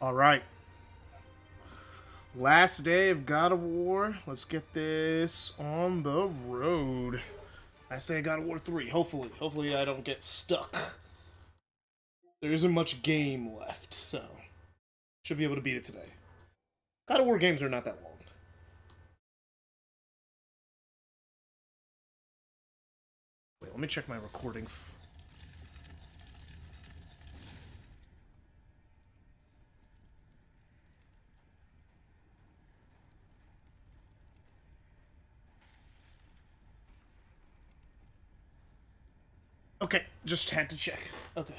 All right. Last day of God of War. Let's get this on the road. I say God of War 3. Hopefully I don't get stuck. There isn't much game left, so should be able to beat it today. God of War games are not that long. Wait, let me check my recording. Okay, just had to check. Okay.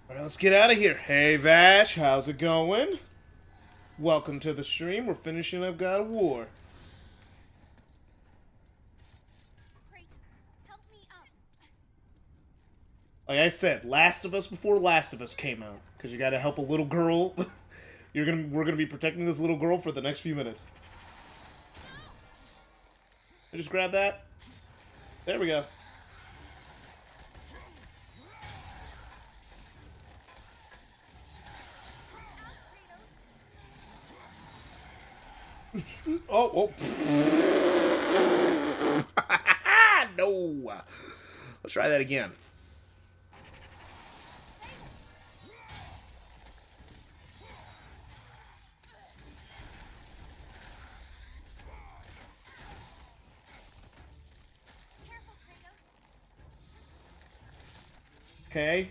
Alright, let's get out of here. Hey Vash, how's it going? Welcome to the stream. We're finishing up God of War. Like I said, Last of Us before Last of Us came out, because you got to help a little girl. We're gonna be protecting this little girl for the next few minutes. I just grab that. There we go. Oh, oh. No. Let's try that again. Okay.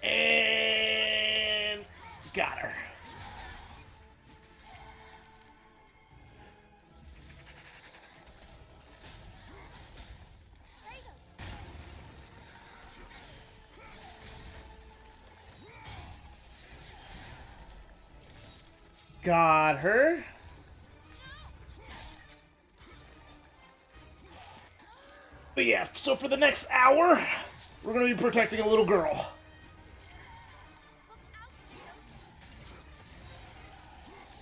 And got her. Got her. But yeah, so for the next hour, we're gonna be protecting a little girl.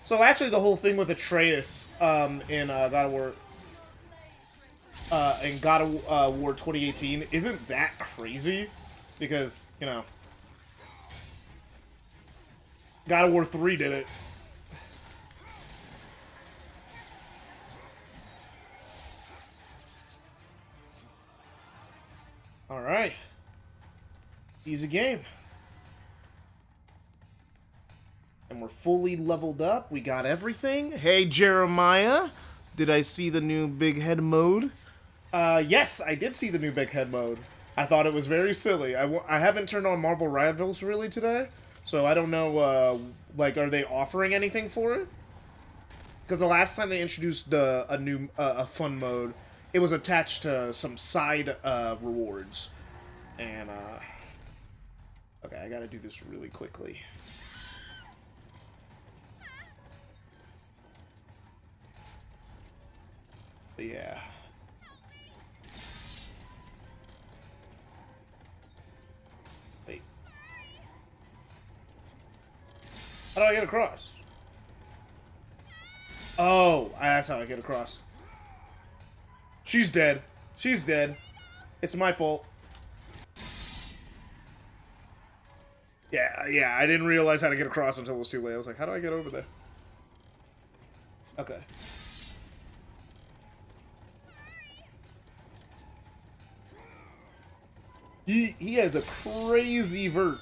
So actually, the whole thing with Atreus in God of War, in God of War 2018 isn't that crazy, because God of War 3 did it. All right, easy game, and we're fully leveled up. We got everything. Hey Jeremiah, did I see the new big head mode? Yes, I did see the new big head mode. I thought it was very silly. I haven't turned on Marvel Rivals really today, so I don't know. Like, are they offering anything for it? Because the last time they introduced a new a fun mode, it was attached to some side rewards, and okay, I gotta do this really quickly. But yeah. Wait. How do I get across? Oh, that's how I get across. She's dead. She's dead. It's my fault. Yeah, I didn't realize how to get across until it was too late. I was like, how do I get over there? Okay. He has a crazy vert.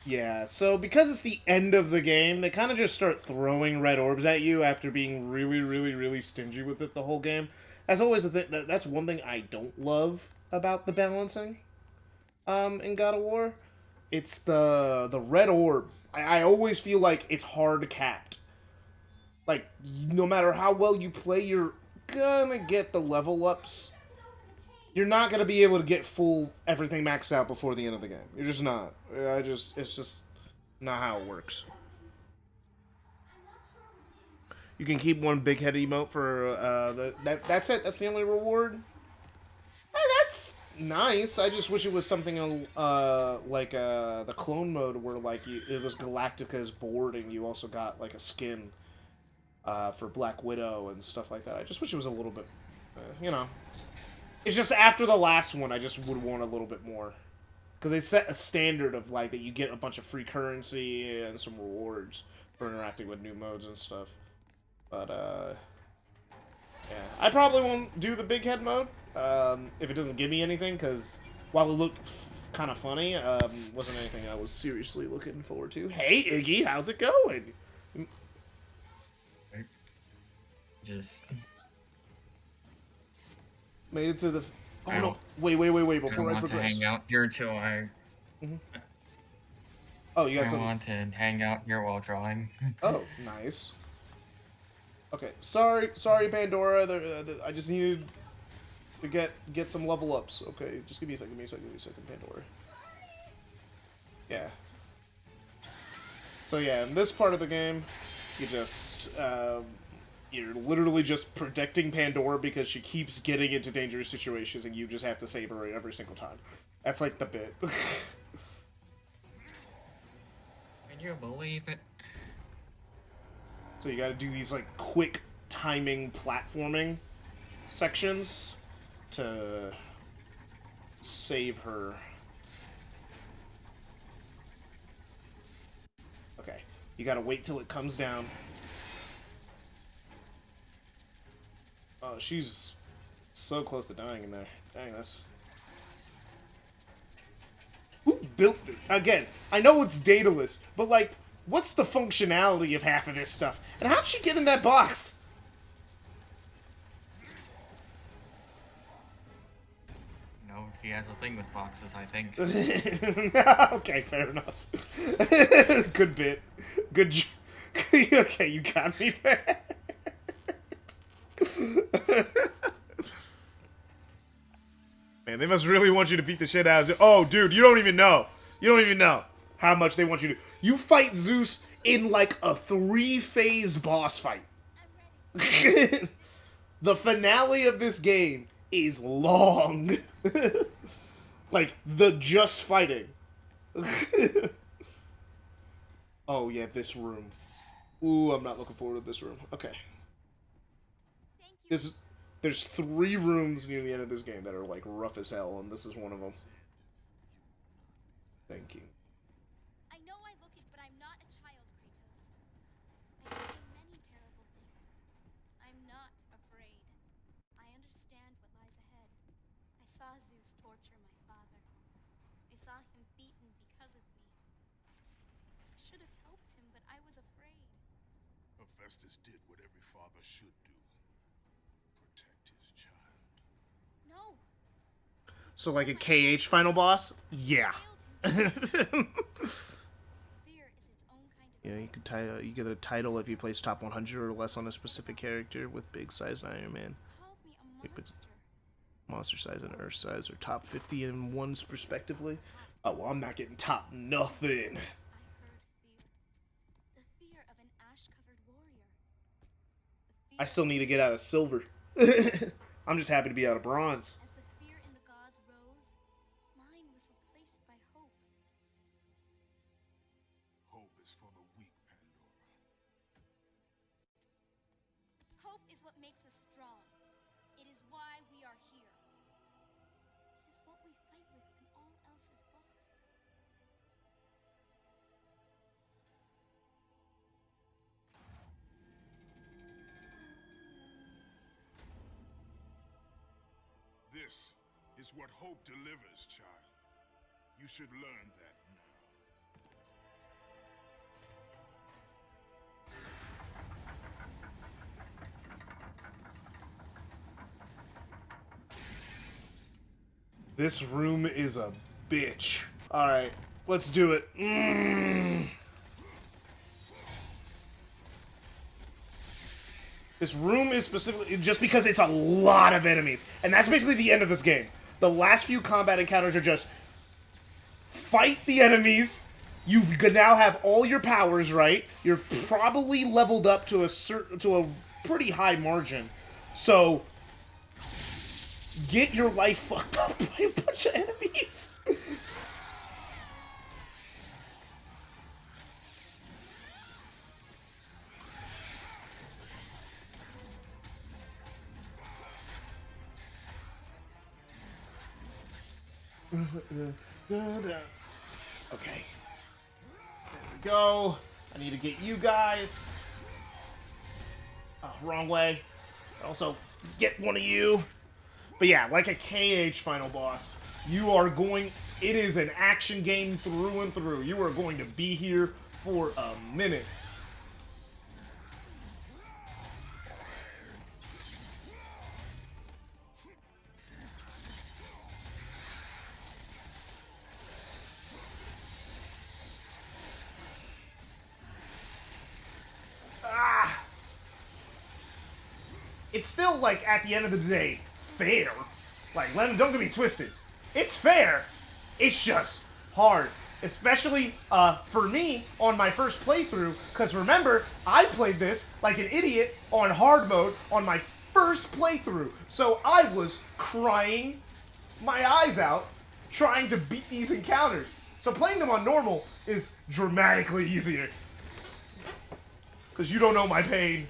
Yeah, so because it's the end of the game, they kind of just start throwing red orbs at you after being really, really, really stingy with it the whole game. That's always the thing. That's one thing I don't love about the balancing in God of War. It's the red orb. I always feel like it's hard capped. Like, no matter how well you play, you're gonna get the level ups. You're not gonna be able to get full everything maxed out before the end of the game. You're just not. It's just Not how it works. You can keep one big head emote for that's it. That's the only reward. That's nice. I just wish it was something like the clone mode where like it was Galactica's board and you also got like a skin for Black Widow and stuff like that. I just wish it was a little bit, you know. It's just after the last one, I just would want a little bit more. Because they set a standard of, like, that you get a bunch of free currency and some rewards for interacting with new modes and stuff. But, yeah. I probably won't do the big head mode if it doesn't give me anything, because while it looked kind of funny, wasn't anything I was seriously looking forward to. Hey, Iggy, how's it going? Just... Made it to the... Oh, no. Wait. Before I progress. To hang out here till I... Oh, you got some... I want to hang out here while drawing. Oh, nice. Okay, sorry, Pandora. I just needed to get some level ups. Okay, just give me a second, Pandora. Yeah. So yeah, in this part of the game, you just... you're literally just protecting Pandora because she keeps getting into dangerous situations and you just have to save her every single time. That's like the bit. Can you believe it? So you gotta do these like quick timing platforming sections to save her. Okay, you gotta wait till it comes down. Oh, she's so close to dying in there. Dang, that's... Who built it? Again, I know it's dataless, but, like, what's the functionality of half of this stuff? And how'd she get in that box? No, he has a thing with boxes, I think. Okay, fair enough. Good bit. Good okay, you got me there. Man, they must really want you to beat the shit out of Zeus. Oh, dude, you don't even know. You don't even know how much they want you to. You fight Zeus in like a 3-phase boss fight. The finale of this game is long. Like, the just fighting. Oh, yeah, this room. Ooh, I'm not looking forward to this room. Okay. There's 3 rooms near the end of this game that are like rough as hell, and this is one of them. Thank you. I know I look it, but I'm not a child, Kratos. I've seen many terrible things. I'm not afraid. I understand what lies ahead. I saw Zeus torture my father. I saw him beaten because of me. I should have helped him, but I was afraid. Hephaestus did what every father should do. No. So like a KH final boss? Yeah. Fear is its own kind of... Yeah, you get a title if you place top 100 or less on a specific character with big size Iron Man. Called me a monster. Monster size and Earth size are top 50 and ones respectively. Oh, well, I'm not getting top nothing. I heard fear. The fear of an ash-covered warrior. I still need to get out of silver. I'm just happy to be out of bronze. As the fear in the gods rose, mine was replaced by hope. Hope is for the weak, Pandora. Hope is what makes us strong. It is why we are here. It is what we fight with when all else is lost. This is what hope delivers, child. You should learn that now. This room is a bitch. Alright, let's do it. This room is specifically just because it's a lot of enemies. And that's basically the end of this game. The last few combat encounters are just fight the enemies, You now have all your powers, right? You're probably leveled up to a pretty high margin. So get your life fucked up by a bunch of enemies. Okay. There we go. I need to get you guys. Oh, wrong way. Also, get one of you. But yeah, like a KH final boss, you are going... It is an action game through and through. You are going to be here for a minute. It's still, like, at the end of the day, fair. Like, don't get me twisted. It's fair. It's just hard. Especially, for me, on my first playthrough. Because remember, I played this like an idiot on hard mode on my first playthrough. So I was crying my eyes out trying to beat these encounters. So playing them on normal is dramatically easier. Because you don't know my pain.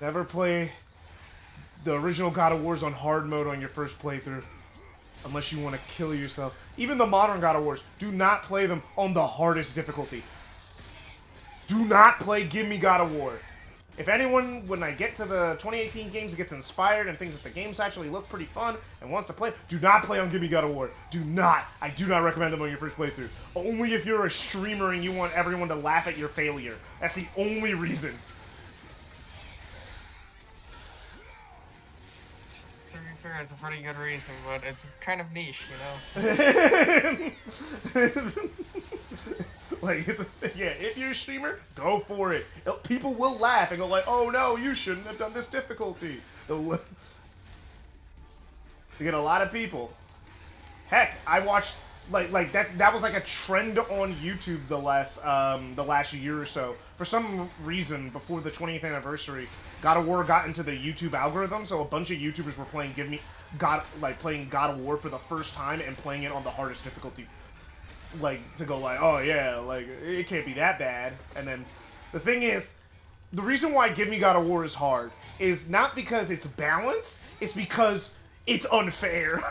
Never play the original God of Wars on hard mode on your first playthrough. Unless you want to kill yourself. Even the modern God of Wars, do not play them on the hardest difficulty. Do not play Give Me God of War. If anyone, when I get to the 2018 games, gets inspired and thinks that the games actually look pretty fun and wants to play, do not play on Give Me God of War. Do not. I do not recommend them on your first playthrough. Only if you're a streamer and you want everyone to laugh at your failure. That's the only reason. To be fair, it's a pretty good reason, but it's kind of niche, you know? Like, yeah, if you're a streamer, go for it. People will laugh and go like, oh no, you shouldn't have done this difficulty. You get a lot of people. Heck, I watched, like that was like a trend on YouTube the last year or so. For some reason, before the 20th anniversary, God of War got into the YouTube algorithm, so a bunch of YouTubers were playing playing God of War for the first time and playing it on the hardest difficulty. Like, to go like, oh yeah, like, it can't be that bad. And then, the thing is, the reason why Give Me God of War is hard is not because it's balanced, it's because it's unfair.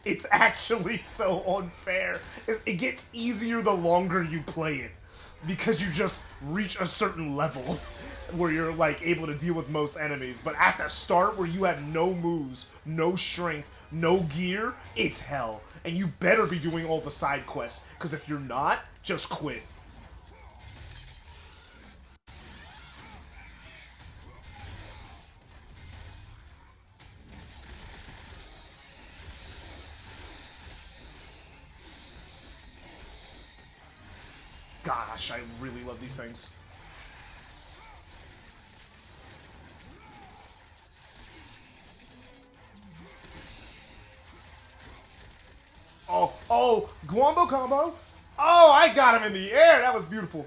It's actually so unfair. It gets easier the longer you play it. Because you just reach a certain level where you're, like, able to deal with most enemies. But at the start, where you have no moves, no strength, no gear, it's hell. And you better be doing all the side quests, because if you're not, just quit. Gosh, I really love these things. Oh, Guambo combo. Oh, I got him in the air. That was beautiful.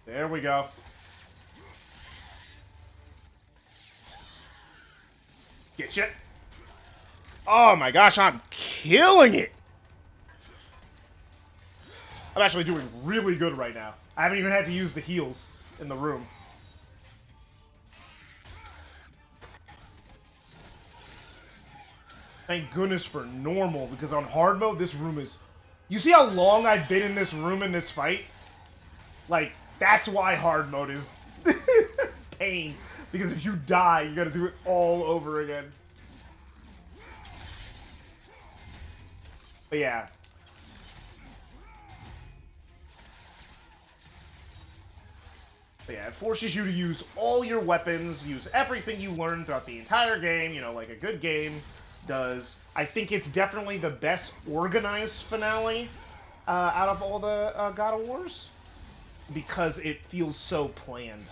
There we go. Get you. Oh my gosh, I'm killing it. I'm actually doing really good right now. I haven't even had to use the heals in the room. Thank goodness for normal, because on hard mode, this room is... You see how long I've been in this room in this fight? Like, that's why hard mode is pain. Because if you die, you gotta do it all over again. But yeah. But yeah, it forces you to use all your weapons, use everything you learned throughout the entire game, you know, like a good game does. I think it's definitely the best organized finale out of all the God of Wars. because it feels so planned.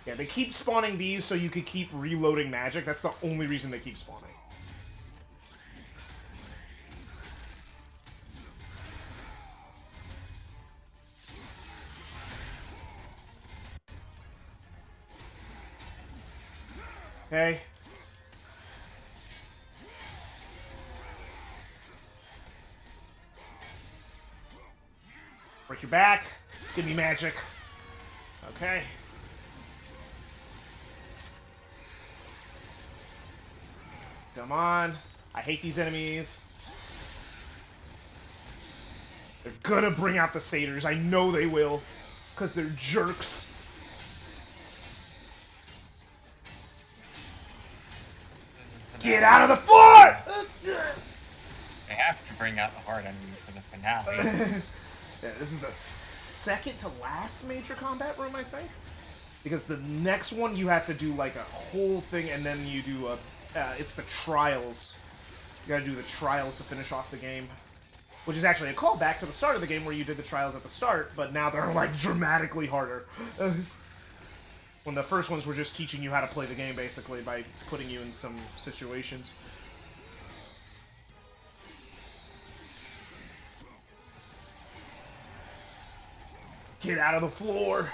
Yeah, they keep spawning these so you could keep reloading magic. That's the only reason they keep spawning. Okay. Break your back. Give me magic. Okay. Come on. I hate these enemies. They're gonna bring out the satyrs. I know they will. Because they're jerks. Get out of the floor! They have to bring out the hard enemies for the finale. Yeah, this is the second to last major combat room, I think. Because the next one you have to do like a whole thing, and then you do a... it's the trials. You gotta do the trials to finish off the game. Which is actually a callback to the start of the game where you did the trials at the start, but now they're like dramatically harder. When the first ones were just teaching you how to play the game, basically, by putting you in some situations. Get out of the floor!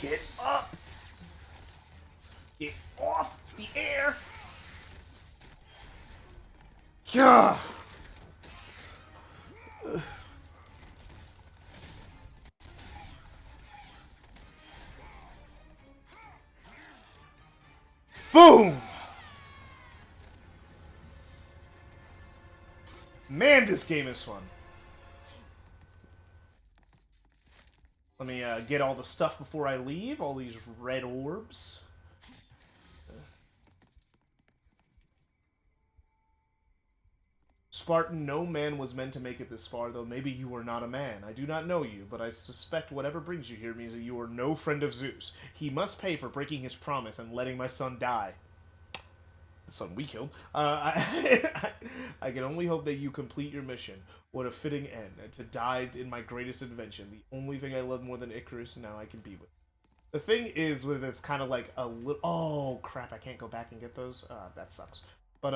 Get up! Get off the air! Gah! Boom! Man, this game is fun. Let me get all the stuff before I leave. All these red orbs. Spartan, no man was meant to make it this far, though maybe you are not a man. I do not know you, but I suspect whatever brings you here means that you are no friend of Zeus. He must pay for breaking his promise and letting my son die. The son we killed. I can only hope that you complete your mission. What a fitting end, and to die in my greatest invention. The only thing I love more than Icarus, now I can be with. The thing is, with it's kind of like a little... Oh, crap, I can't go back and get those? That sucks. But,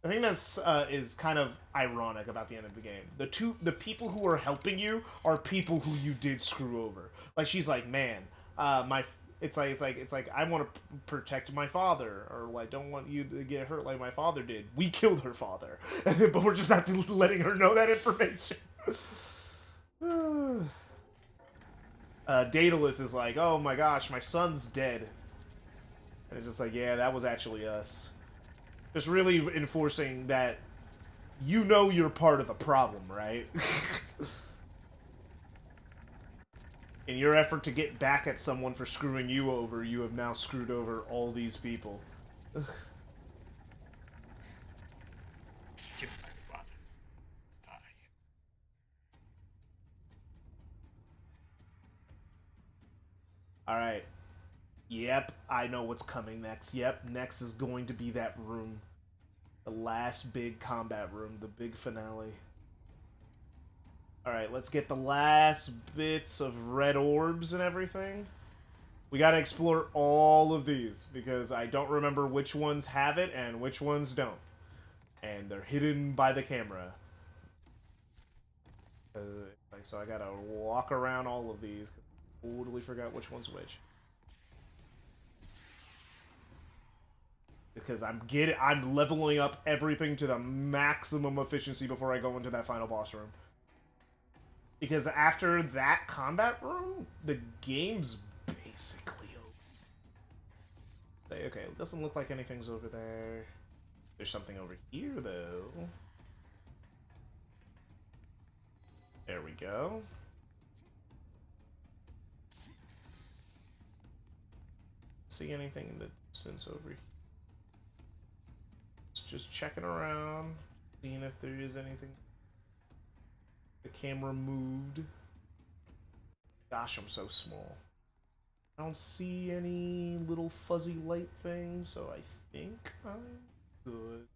I think that's is kind of ironic about the end of the game. The people who are helping you are people who you did screw over. Like she's like, man, it's like I want to protect my father, or like don't want you to get hurt like my father did. We killed her father, but we're just not letting her know that information. Daedalus is like, oh my gosh, my son's dead, and it's just like, yeah, that was actually us. Just really enforcing that you know you're part of the problem, right? In your effort to get back at someone for screwing you over, you have now screwed over all these people. Kill my father. Die. Alright. Yep, I know what's coming next. Yep, next is going to be that room. The last big combat room, the big finale. Alright, let's get the last bits of red orbs and everything. We gotta explore all of these, because I don't remember which ones have it and which ones don't. And they're hidden by the camera. So I gotta walk around all of these. I totally forgot which one's which. Because I'm leveling up everything to the maximum efficiency before I go into that final boss room. Because after that combat room, the game's basically over. Okay, it doesn't look like anything's over there. There's something over here, though. There we go. See anything in the distance over here? Just checking around, seeing if there is anything. The camera moved. Gosh, I'm so small. I don't see any little fuzzy light things, so I think I'm good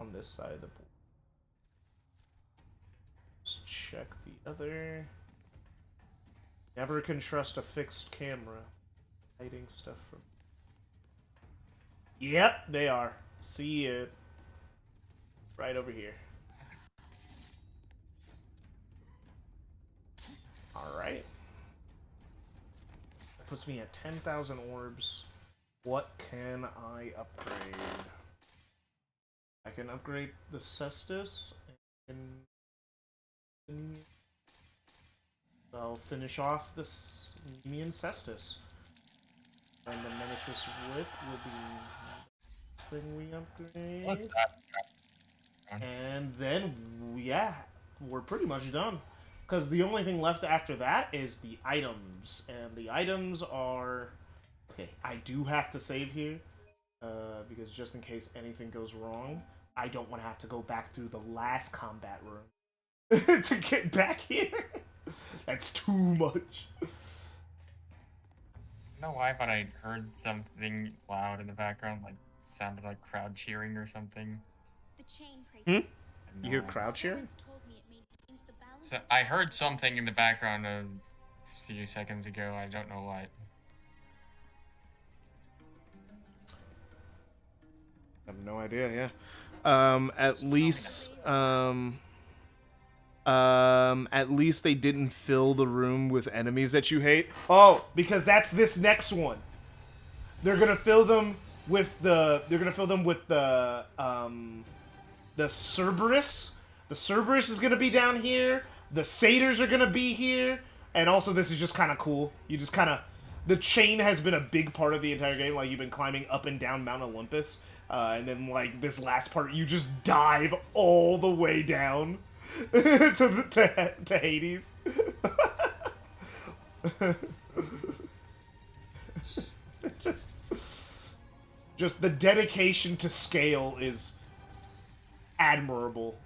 on this side of the board. Let's check the other. Never can trust a fixed camera. Hiding stuff from... Yep, they are. See it. Right over here. Alright. That puts me at 10,000 orbs. What can I upgrade? I can upgrade the Cestus, and I'll finish off this Nemean Cestus. And the Nemesis Whip will be the thing we upgrade. What's that? And then, yeah, we're pretty much done. Because the only thing left after that is the items. And the items are... Okay, I do have to save here. Because just in case anything goes wrong, I don't want to have to go back through the last combat room to get back here. That's too much. I don't know why, but I heard something loud in the background, like sounded like crowd cheering or something. The chain, Kratos. You hear crowd cheering? Once told me it maintains the balance. So I heard something in the background a few seconds ago. I don't know what. I have no idea, yeah. At least they didn't fill the room with enemies that you hate. Oh, because that's this next one. They're gonna fill them with the Cerberus. The Cerberus is gonna be down here. The Satyrs are gonna be here. And also this is just kinda cool. You just kinda... The chain has been a big part of the entire game, like you've been climbing up and down Mount Olympus. And then like this last part you just dive all the way down to Hades. just the dedication to scale is admirable.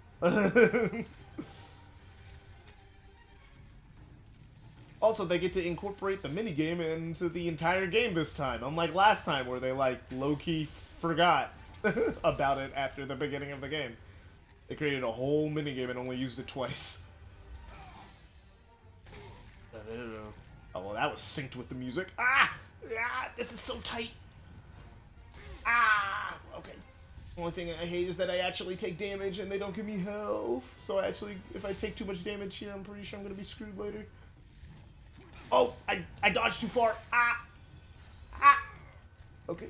Also, they get to incorporate the minigame into the entire game this time, unlike last time where they like low-key forgot about it after the beginning of the game. They created a whole minigame and only used it twice. Oh, well, that was synced with the music. Ah! Ah! This is so tight! Ah! Okay. Only thing I hate is that I actually take damage and they don't give me health. So I actually, if I take too much damage here, I'm pretty sure I'm gonna be screwed later. Oh! I dodged too far! Ah! Ah! Okay.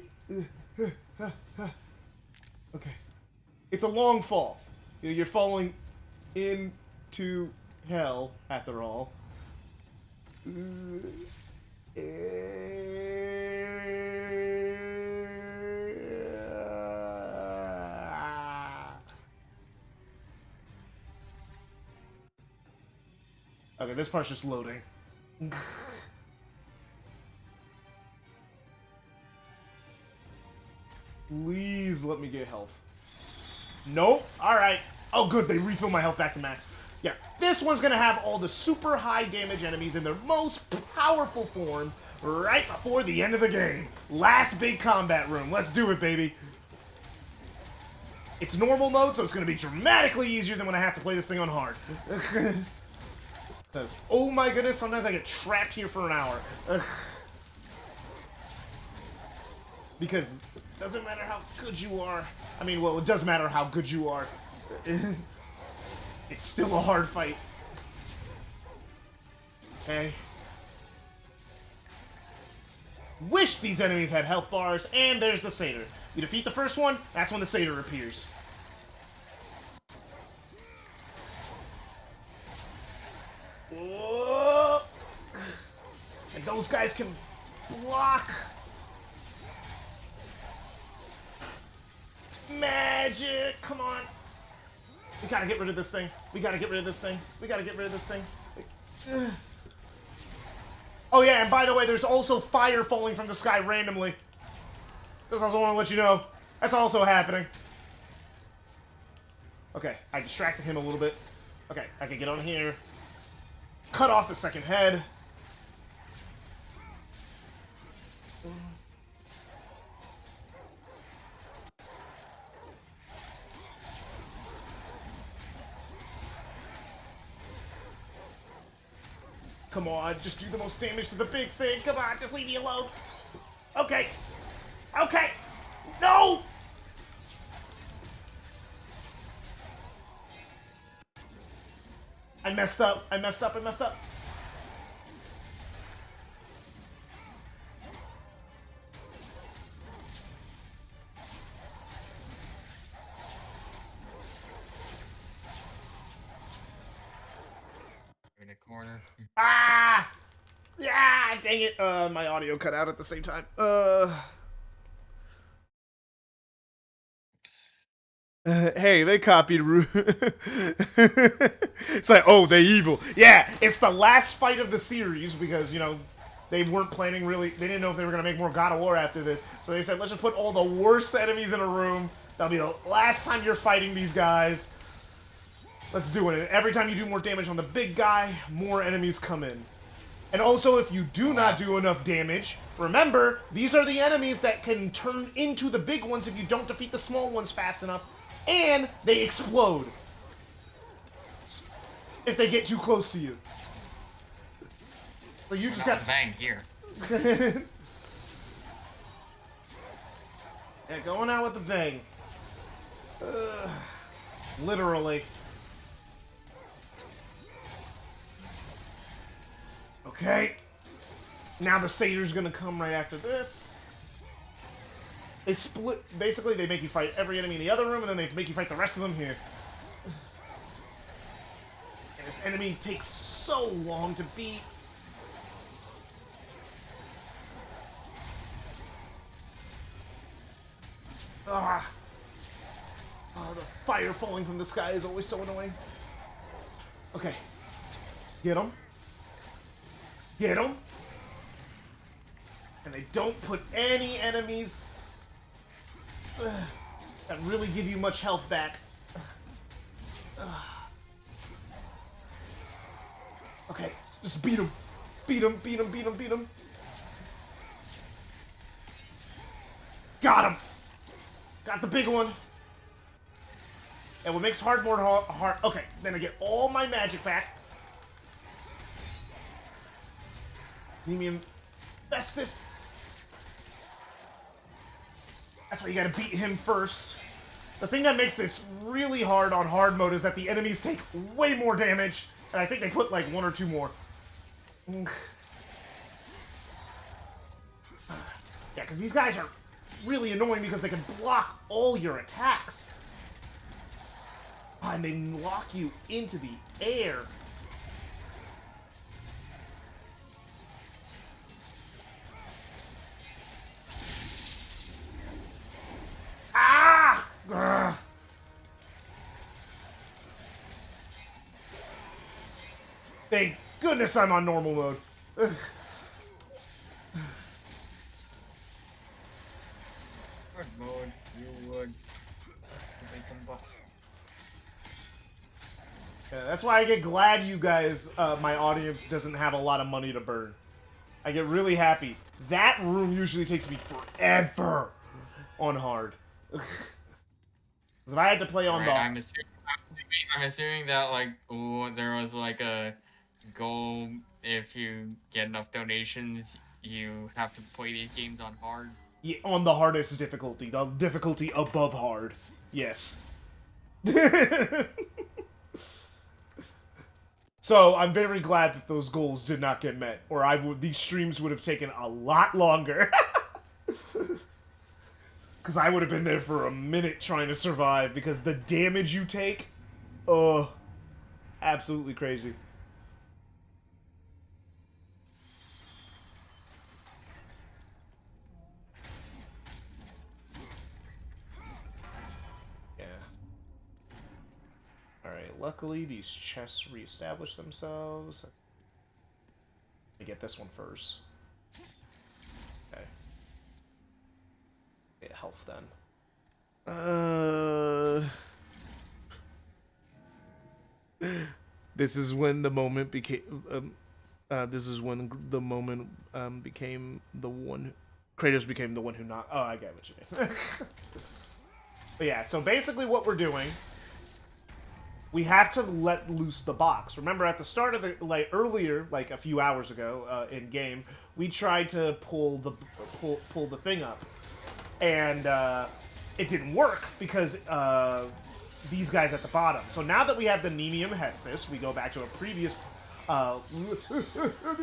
Okay. It's a long fall. You're falling into hell, after all. Okay, this part's just loading. Please let me get health. Nope. Alright. Oh, good. They refill my health back to max. Yeah. This one's going to have all the super high damage enemies in their most powerful form right before the end of the game. Last big combat room. Let's do it, baby. It's normal mode, so it's going to be dramatically easier than when I have to play this thing on hard. Because, oh my goodness, sometimes I get trapped here for an hour. Because it doesn't matter how good you are. I mean, well, it does matter how good you are. It's still a hard fight. Okay. Wish these enemies had health bars, and there's the Satyr. You defeat the first one, that's when the Satyr appears. Whoa. And those guys can block. Magic! Come on! We gotta get rid of this thing. We gotta get rid of this thing. We gotta get rid of this thing. Oh yeah, and by the way, there's also fire falling from the sky randomly. Just also want to let you know. That's also happening. Okay, I distracted him a little bit. Okay, I can get on here. Cut off the second head. Come on, just do the most damage to the big thing. Come on, just leave me alone. Okay. Okay. No! I messed up. I messed up. I messed up. In a corner. Ah! Yeah, dang it. My audio cut out at the same time. Hey, they copied It's like, oh, they evil. Yeah, it's the last fight of the series because, you know, they weren't planning really. They didn't know if they were going to make more God of War after this. So they said, let's just put all the worst enemies in a room. That'll be the last time you're fighting these guys. Let's do it. And every time you do more damage on the big guy, more enemies come in. And also, if you do not do enough damage, remember, these are the enemies that can turn into the big ones if you don't defeat the small ones fast enough. And they explode if they get too close to you. So you just got bang here. Yeah, going out with the bang. Literally. Okay. Now the satyr's gonna come right after this. They split. Basically, they make you fight every enemy in the other room, and then they make you fight the rest of them here. And this enemy takes so long to beat. Ah. Oh, the fire falling from the sky is always so annoying. Okay. Get him. Get him. And they don't put any enemies that really give you much health back. Okay, just beat him. Beat him, beat him, beat him, beat him. Got him. Got the big one. And what makes hard more hard... Okay, then I get all my magic back. Nemean Festus. That's why you gotta beat him first. The thing that makes this really hard on hard mode is that the enemies take way more damage. And I think they put like 1 or 2 more. Yeah, because these guys are really annoying because they can block all your attacks. And they lock you into the air. Ah! Ugh. Thank goodness I'm on normal mode. Ugh. Hard mode, you would instantly combust. Yeah, that's why I get glad you guys, my audience, doesn't have a lot of money to burn. I get really happy. That room usually takes me forever on hard. Because if I had to play on Right, the... I'm assuming that, like, there was, like, a goal, if you get enough donations, you have to play these games on hard. Yeah, on the hardest difficulty. The difficulty above hard. Yes. So, I'm very glad that those goals did not get met, or these streams would have taken a lot longer. Because I would have been there for a minute trying to survive, because the damage you take, oh, absolutely crazy. Yeah. Alright, luckily these chests reestablish themselves. Let me get this one first. Okay. Get health then. This is when the moment became. This is when the moment became the one. Kratos became the one who not. Oh, I get what you mean. But yeah, so basically what we're doing we have to let loose the box. Remember, at the start of the earlier, like a few hours ago in game, we tried to pull the thing up, and it didn't work because these guys at the bottom. So now that we have the Nemium Hestus, we go back to a previous. They're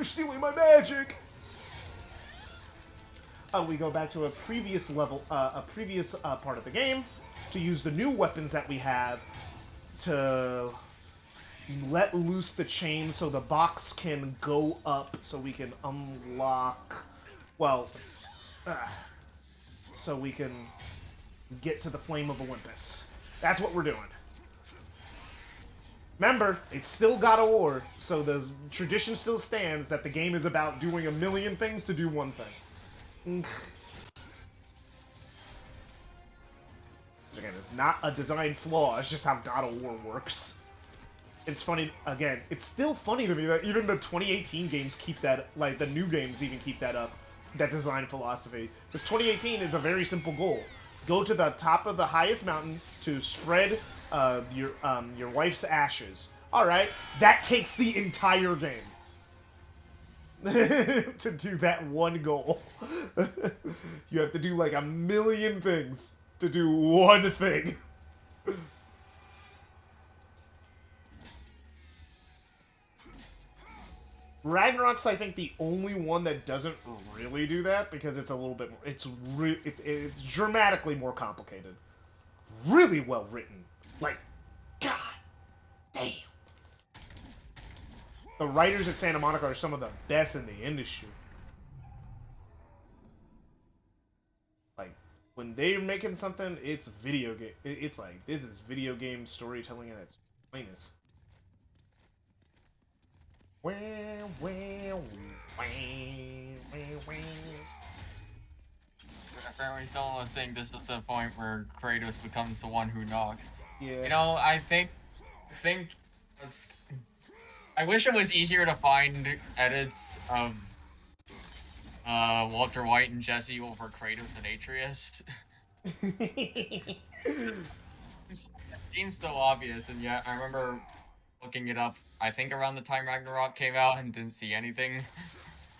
stealing my magic. We go back to a previous level, a previous part of the game, to use the new weapons that we have to let loose the chain so the box can go up, so we can unlock, well, so we can get to the Flame of Olympus. That's what we're doing. Remember, it's still God of War, so the tradition still stands that the game is about doing a million things to do one thing. Again, it's not a design flaw, it's just how God of War works. It's funny, again, it's still funny to me that even the 2018 games keep that, like, the new games even keep that up, that design philosophy. Because 2018 is a very simple goal. Go to the top of the highest mountain to spread your wife's ashes. Alright, that takes the entire game. To do that one goal. You have to do like a million things to do one thing. Ragnarok's, I think, the only one that doesn't really do that because it's a little bit more. It's dramatically more complicated. Really well written. Like, God damn. The writers at Santa Monica are some of the best in the industry. Like, when they're making something, it's video game. It's like, this is video game storytelling at its finest. Apparently someone was saying this is the point where Kratos becomes the one who knocks. Yeah. You know, I think I wish it was easier to find edits of Walter White and Jesse over Kratos and Atreus. It seems so obvious, and yet I remember looking it up, I think around the time Ragnarok came out, and didn't see anything.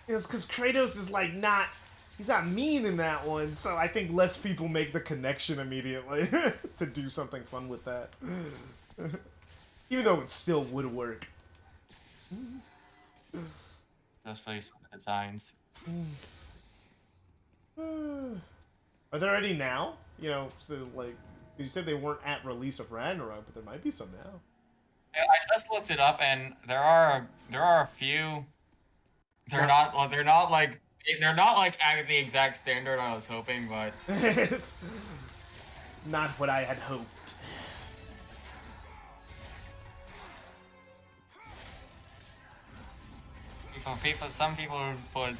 It's because Kratos is like not... He's not mean in that one, so I think less people make the connection immediately to do something fun with that. Even though it still would work. Just play some designs. Are there any now? You know, so like, you said they weren't at release of Ragnarok, but there might be some now. Yeah, I just looked it up, and there are a few. They're not like at the exact standard I was hoping, but It's not what I had hoped. some people put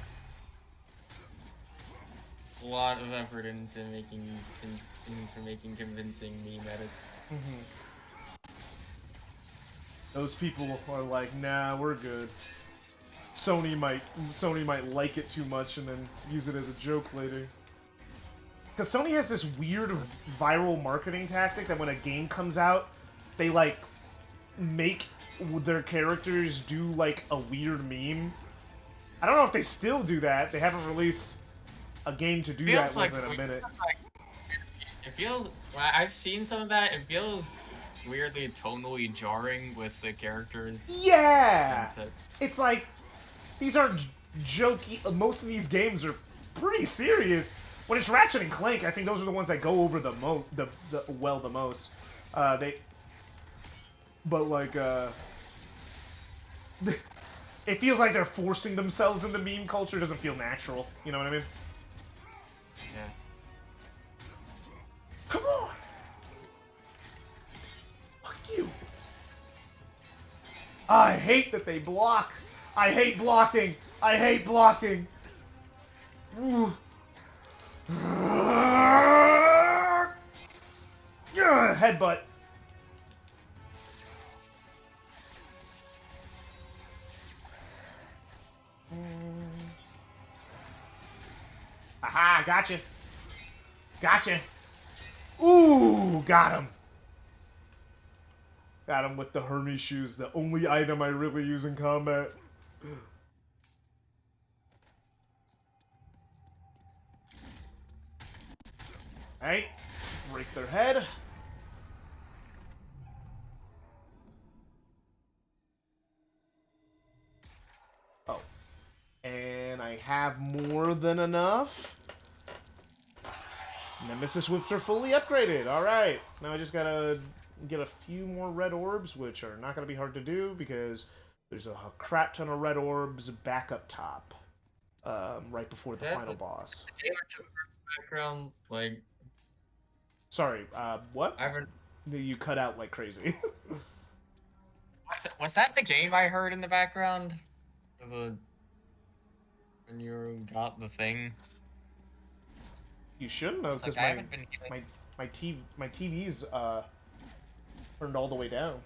a lot of effort into making convincing meme edits. Those people are like, nah, we're good. Sony might like it too much and then use it as a joke later. Because Sony has this weird viral marketing tactic that when a game comes out, they like make their characters do like a weird meme. I don't know if they still do that. They haven't released a game to do that within a minute. It feels. I've seen some of that. It feels weirdly tonally jarring with the characters. Yeah, it's like these aren't jokey. Most of these games are pretty serious. When it's Ratchet and Clank, I think those are the ones that go over the most. It feels like they're forcing themselves into meme culture. It doesn't feel natural. You know what I mean? Yeah. Come on! Fuck you! I hate that they block. I hate blocking. I hate blocking. Ooh. Headbutt. Aha, gotcha. Gotcha. Ooh, got him. Got him with the Hermes shoes, the only item I really use in combat. Alright, break their head. Oh. And I have more than enough. Nemesis whips are fully upgraded. Alright. Now I just gotta get a few more red orbs, which are not gonna be hard to do because there's a crap ton of red orbs back up top. Right before the final boss. Background, like. Sorry, what? I haven't. You cut out like crazy. Was that the game I heard in the background? When you got the thing? You shouldn't have, because my TV's turned all the way down.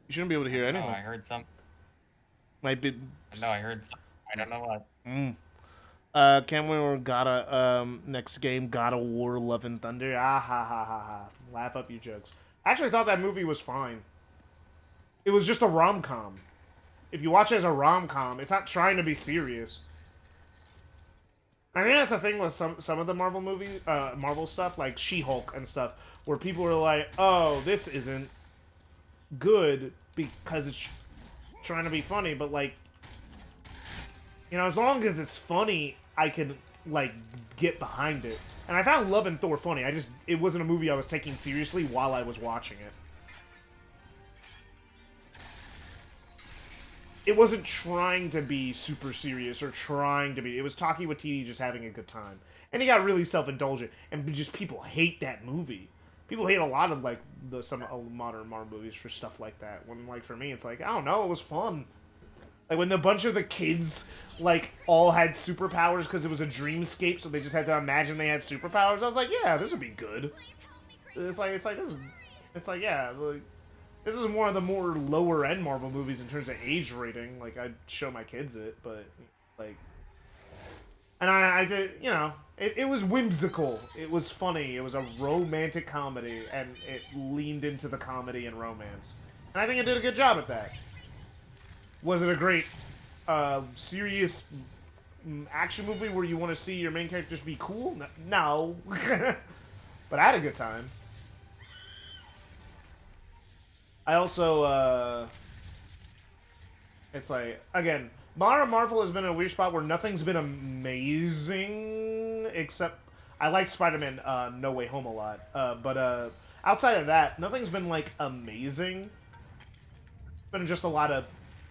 You shouldn't be able to hear anything. Oh, I heard some. My big. No, I heard some. I don't know what. Can't we or gotta next game God of War Love and Thunder? Ah ha ha ha ha. Laugh up your jokes. I actually thought that movie was fine. It was just a rom-com. If you watch it as a rom-com, it's not trying to be serious. I think that's the thing with some of the Marvel movies, Marvel stuff, like She-Hulk and stuff, where people are like, "Oh, this isn't good because it's trying to be funny," but like, you know, as long as it's funny, I can like get behind it. And I found Love and Thor funny. It wasn't a movie I was taking seriously while I was watching it. It wasn't trying to be super serious or trying to be. It was Taki Waititi just having a good time. And he got really self-indulgent. And just people hate that movie. People hate a lot of, like, some modern Marvel movies for stuff like that. When, like, for me, it's like, I don't know, it was fun. Like, when a bunch of the kids, like, all had superpowers because it was a dreamscape, so they just had to imagine they had superpowers, I was like, yeah, this would be good. It's like, yeah, like, this is one of the more lower end Marvel movies in terms of age rating. Like, I'd show my kids it, but like, and I did, you know, it was whimsical. It was funny. It was a romantic comedy, and it leaned into the comedy and romance. And I think it did a good job at that. Was it a great, serious action movie where you want to see your main characters be cool? No. But I had a good time. I also, it's like, again, modern Marvel has been in a weird spot where nothing's been amazing, except, I like Spider-Man, No Way Home a lot, but outside of that, nothing's been, like, amazing. It's been just a lot of,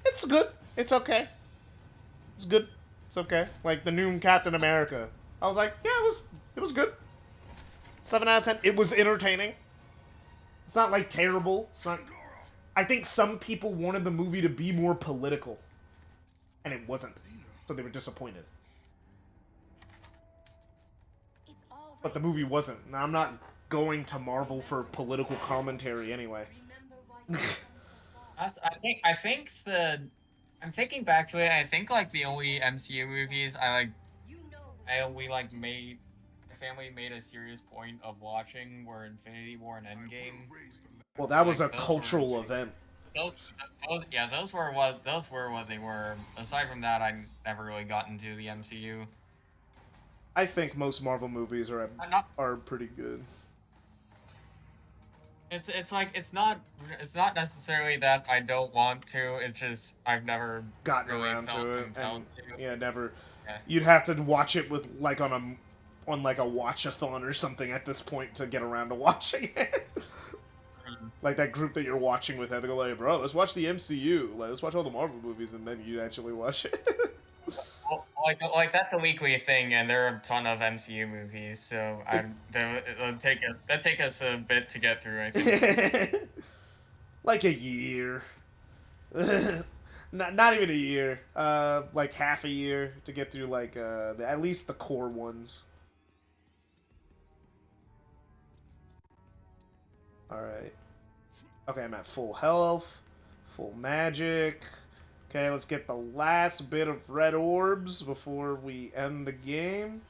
it's good, it's okay, it's good, it's okay. Like, the new Captain America, I was like, yeah, it was good. 7 out of 10, it was entertaining. It's not, like, terrible, it's not... I think some people wanted the movie to be more political, and it wasn't, so they were disappointed. But the movie wasn't. Now, I'm not going to Marvel for political commentary anyway. I'm thinking back to it. I think like the only MCU movies my family made a serious point of watching were Infinity War and Endgame. Well, that was a cultural event. Those were what they were. Aside from that, I never really got into the MCU. I think most Marvel movies are pretty good. It's not necessarily that I don't want to. It's just I've never gotten really around to it. And, to. Yeah, never. Yeah. You'd have to watch it with like on like a watch-a-thon or something at this point to get around to watching it. Like that group that you're watching with had to go like, bro, let's watch the MCU. Like, let's watch all the Marvel movies, and then you actually watch it. Well, like that's a weekly thing, and there are a ton of MCU movies, so it'll take us a bit to get through, I think. Like a year. Not even a year. Like half a year to get through like at least the core ones. Alright. Okay, I'm at full health, full magic. Okay, let's get the last bit of red orbs before we end the game.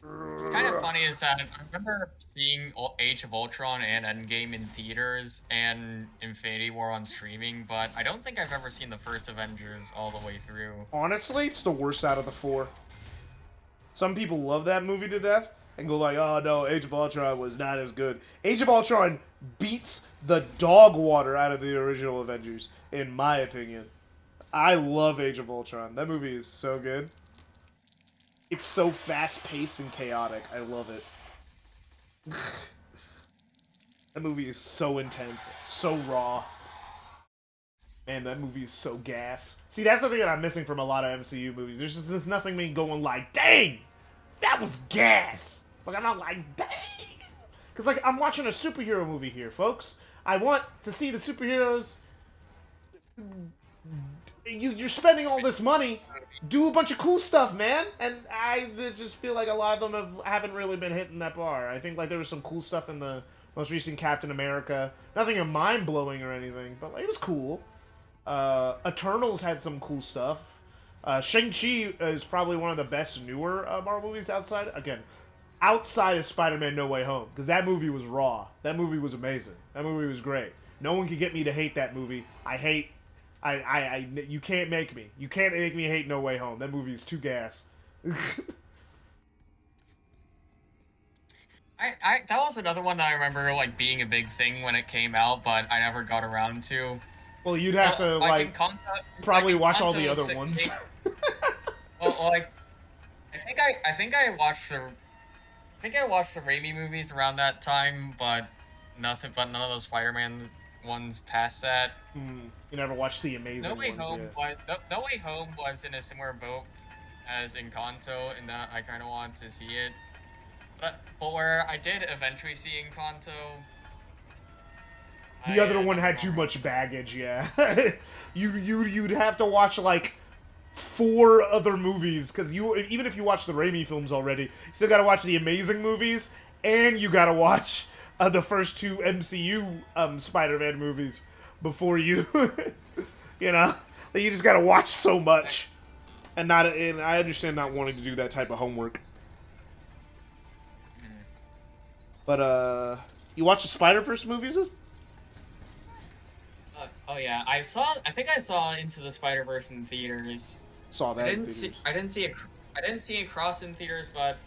It's kind of funny funny is that I remember seeing Age of Ultron and Endgame in theaters and Infinity War on streaming, but I don't think I've ever seen the first Avengers all the way through. Honestly, it's the worst out of the four. Some people love that movie to death and go like, oh no, Age of Ultron was not as good. Age of Ultron beats the dog water out of the original Avengers, in my opinion. I love Age of Ultron. That movie is so good. It's so fast-paced and chaotic. I love it. That movie is so intense, so raw. Man, that movie is so gas. See, that's the thing that I'm missing from a lot of MCU movies. There's nothing me going like, dang, that was gas. Like, I'm not like, dang. Because, like, I'm watching a superhero movie here, folks. I want to see the superheroes. You're spending all this money. Do a bunch of cool stuff, man. And I just feel like a lot of them haven't really been hitting that bar. I think, like, there was some cool stuff in the most recent Captain America. Nothing mind-blowing or anything, but like, it was cool. Eternals had some cool stuff. Shang-Chi is probably one of the best newer Marvel movies outside of Spider-Man No Way Home, because that movie was raw. That movie was amazing. That movie was great. No one could get me to hate that movie. You can't make me. You can't make me hate No Way Home. That movie is too gas. That was another one that I remember like being a big thing when it came out, but I never got around to. Well, you'd have to probably watch all the other ones. Well, like, I think I watched the Raimi movies around that time, but none of those Spider-Man ones past that. You never watched the Amazing No Way ones, Home yeah. No Way Home was in a similar boat as Encanto, in that I kind of wanted to see it. But where I did eventually see Encanto, the other one had too much baggage, yeah. You'd have to watch like 4 other movies, because even if you watch the Raimi films already, you still gotta watch the Amazing movies, and you gotta watch the first 2 MCU Spider-Man movies before you, you know, like, you just gotta watch so much, and I understand not wanting to do that type of homework. But you watched the Spider-Verse movies? Oh yeah, I think I saw Into the Spider-Verse in theaters. Saw that. I didn't see it cross in theaters, but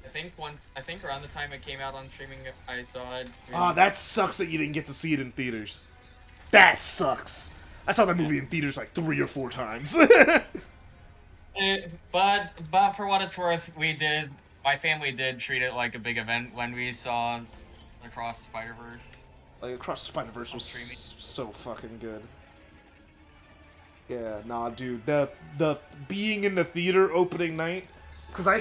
I think around the time it came out on streaming, I saw it. Ah, that sucks that you didn't get to see it in theaters. That sucks. I saw that movie in theaters like 3 or 4 times. But for what it's worth, my family did treat it like a big event when we saw Across Spider-Verse. Like, Across Spider-Verse was so fucking good. Yeah, nah, dude. The being in the theater opening night, because I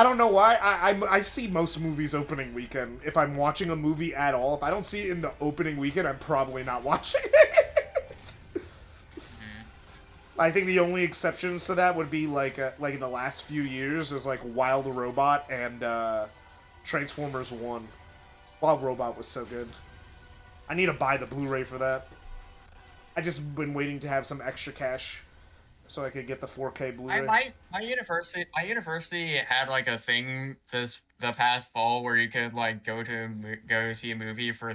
don't know why, I see most movies opening weekend. If I'm watching a movie at all, if I don't see it in the opening weekend, I'm probably not watching it. I think the only exceptions to that would be like in the last few years is like Wild Robot and Transformers 1. Wild Robot was so good. I need to buy the Blu-ray for that. I just been waiting to have some extra cash so I could get the 4K Blu-ray. My university had like a thing the past fall where you could like go see a movie for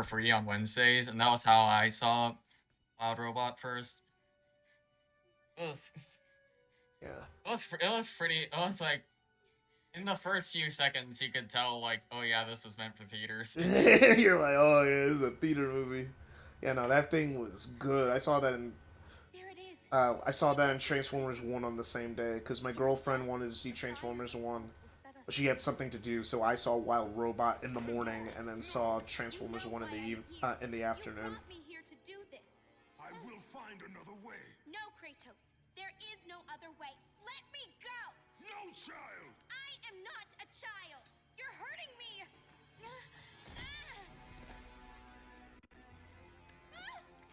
free on Wednesdays, and that was how I saw Wild Robot first. It was like, in the first few seconds you could tell like, oh yeah, this was meant for theaters. You're like, oh yeah, this is a theater movie. Yeah, no, that thing was good. I saw that in Transformers 1 on the same day, because my girlfriend wanted to see Transformers 1, but she had something to do, so I saw Wild Robot in the morning, and then saw Transformers 1 in the afternoon. I will find another way. No, Kratos. There is no other way. Let me go! No, child! I am not a child! You're hurting me!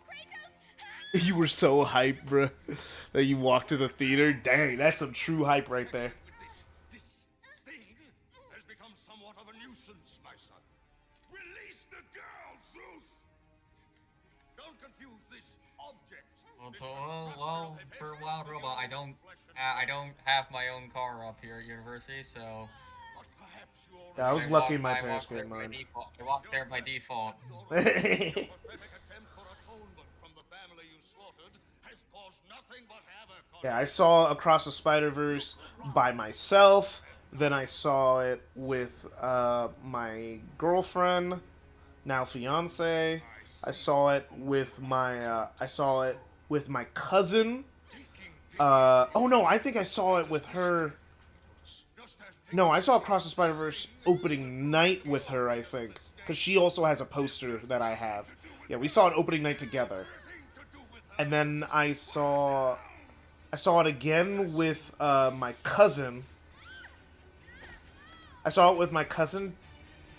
Kratos! You were so hyped, bro, that you walked to the theater. Dang, that's some true hype right there. This thing has become somewhat of a nuisance, my son. Release the girl, Zeus! Don't confuse this object. Well, for Wild Robot, I don't have my own car up here at university, so Yeah, I was lucky my parents there gave by mine. default. I walked there by default. Your pathetic attempt for atonement from the family you slaughtered has caused nothing but havoc on Yeah, I saw Across the Spider-Verse by myself. Then I saw it with my girlfriend, now fiance. I saw it with my cousin. Oh no, I think I saw it with her. No, I saw Across the Spider-Verse opening night with her, I think, because she also has a poster that I have. Yeah, we saw it opening night together, and then I saw it again with my cousin. I saw it with my cousin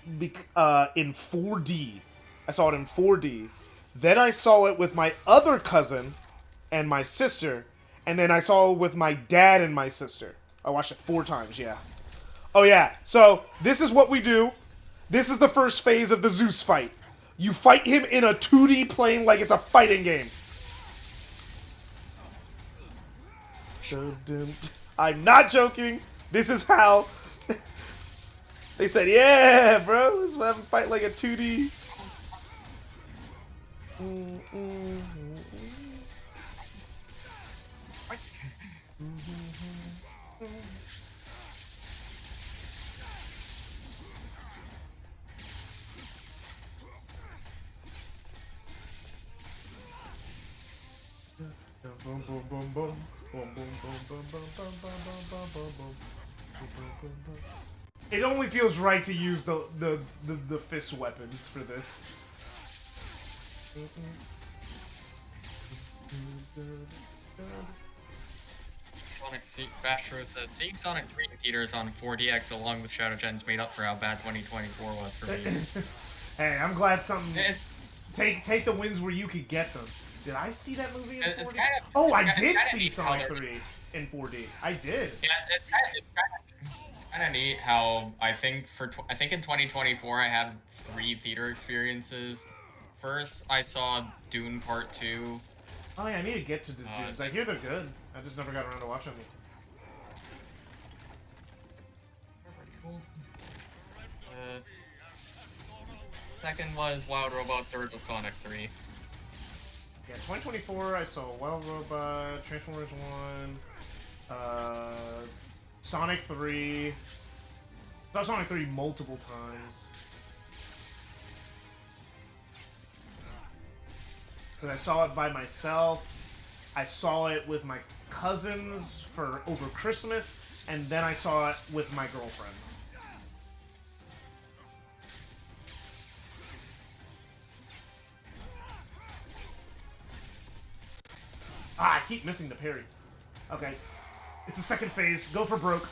in 4D. I saw it in 4D. Then I saw it with my other cousin and my sister, and then I saw it with my dad and my sister. I watched it 4 times, yeah. Oh yeah, so this is what we do. This is the first phase of the Zeus fight. You fight him in a 2D plane like it's a fighting game. I'm not joking. This is how they said, yeah, bro, let's have a fight like a 2D. It only feels right to use the fist weapons for this. Bastro says, seeing Sonic 3 in theaters on 4DX along with Shadow Gens made up for how bad 2024 was for me. Hey, I'm glad something. It's, Take the wins where you could get them. Did I see that movie in 4D? it's kind of, Oh, I it's did kinda see neat how Sonic they're- 3 in 4D. I did. Yeah, it's kind of neat how I think in 2024 I had 3 theater experiences. First, I saw Dune Part 2. Oh yeah, I need to get to the dudes. I hear they're good. I just never got around to watching them. Second was Wild Robot. Third was Sonic 3. Yeah, 2024, I saw Wild Robot, Transformers 1, Sonic 3. Saw Sonic 3 multiple times. Because I saw it by myself. I saw it with my cousins for over Christmas, and then I saw it with my girlfriend. Ah, I keep missing the parry. Okay. It's the second phase. Go for broke.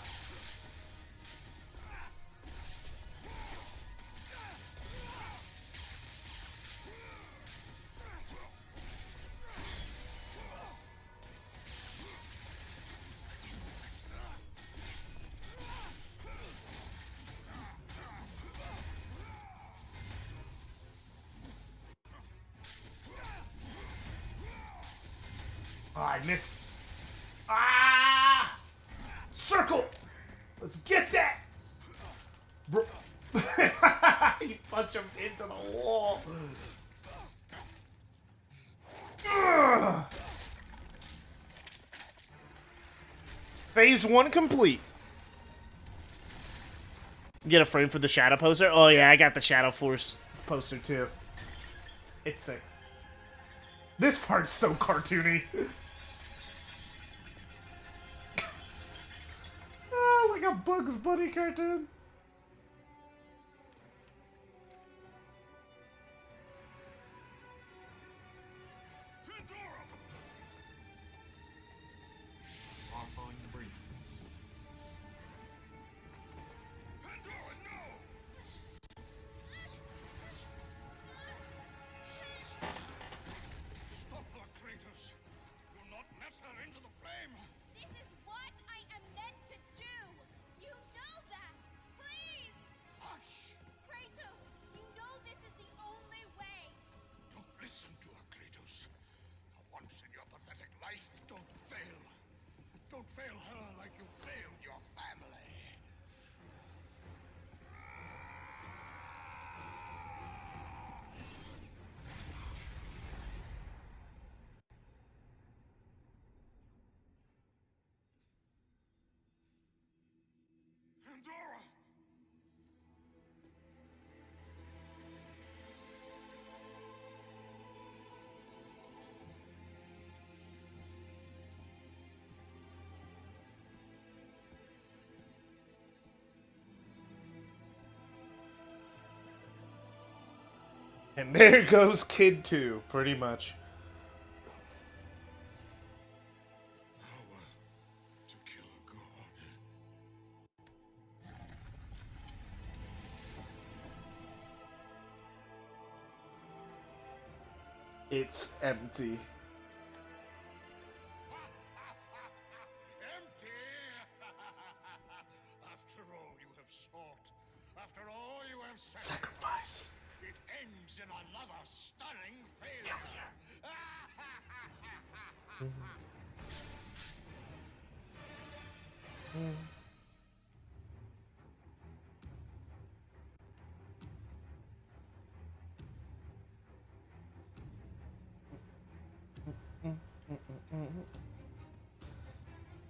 Ah, I missed. Ah! Circle! Let's get that! Bro. You punch him into the wall. Ugh. Phase 1 complete. Get a frame for the Shadow poster? Oh yeah, I got the Shadow Force poster too. It's sick. This part's so cartoony. Oh, like a Bugs Bunny cartoon. Stop her, Kratos! Do not let her into the flame! This is what I am meant to do! You know that! Please! Hush! Kratos, you know this is the only way! Don't listen to her, Kratos. For once in your pathetic life, don't fail. Don't fail her like you failed your family. And there goes Kid 2, pretty much. Power to kill a god. It's empty. Empty! After all you have sought, after all you have Sacrifice. it ends in another stunning failure.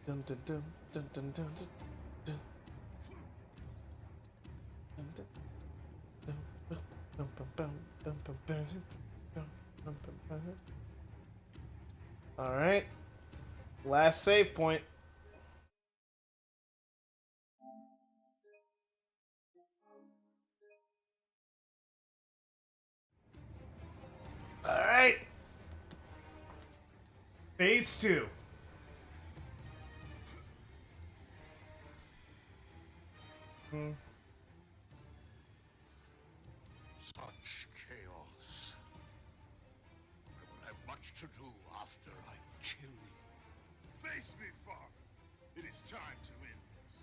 Dun, dun, dun, dun, dun, dun, dun, dun. Dun, dun, dun, dun, dun, dun, dun, dun, dun, dun, dun, dun, dun, dun. All right. Last save point. All right. Phase 2. Such chaos. I will have much to do after I kill you. Face me, father. It is time to end this.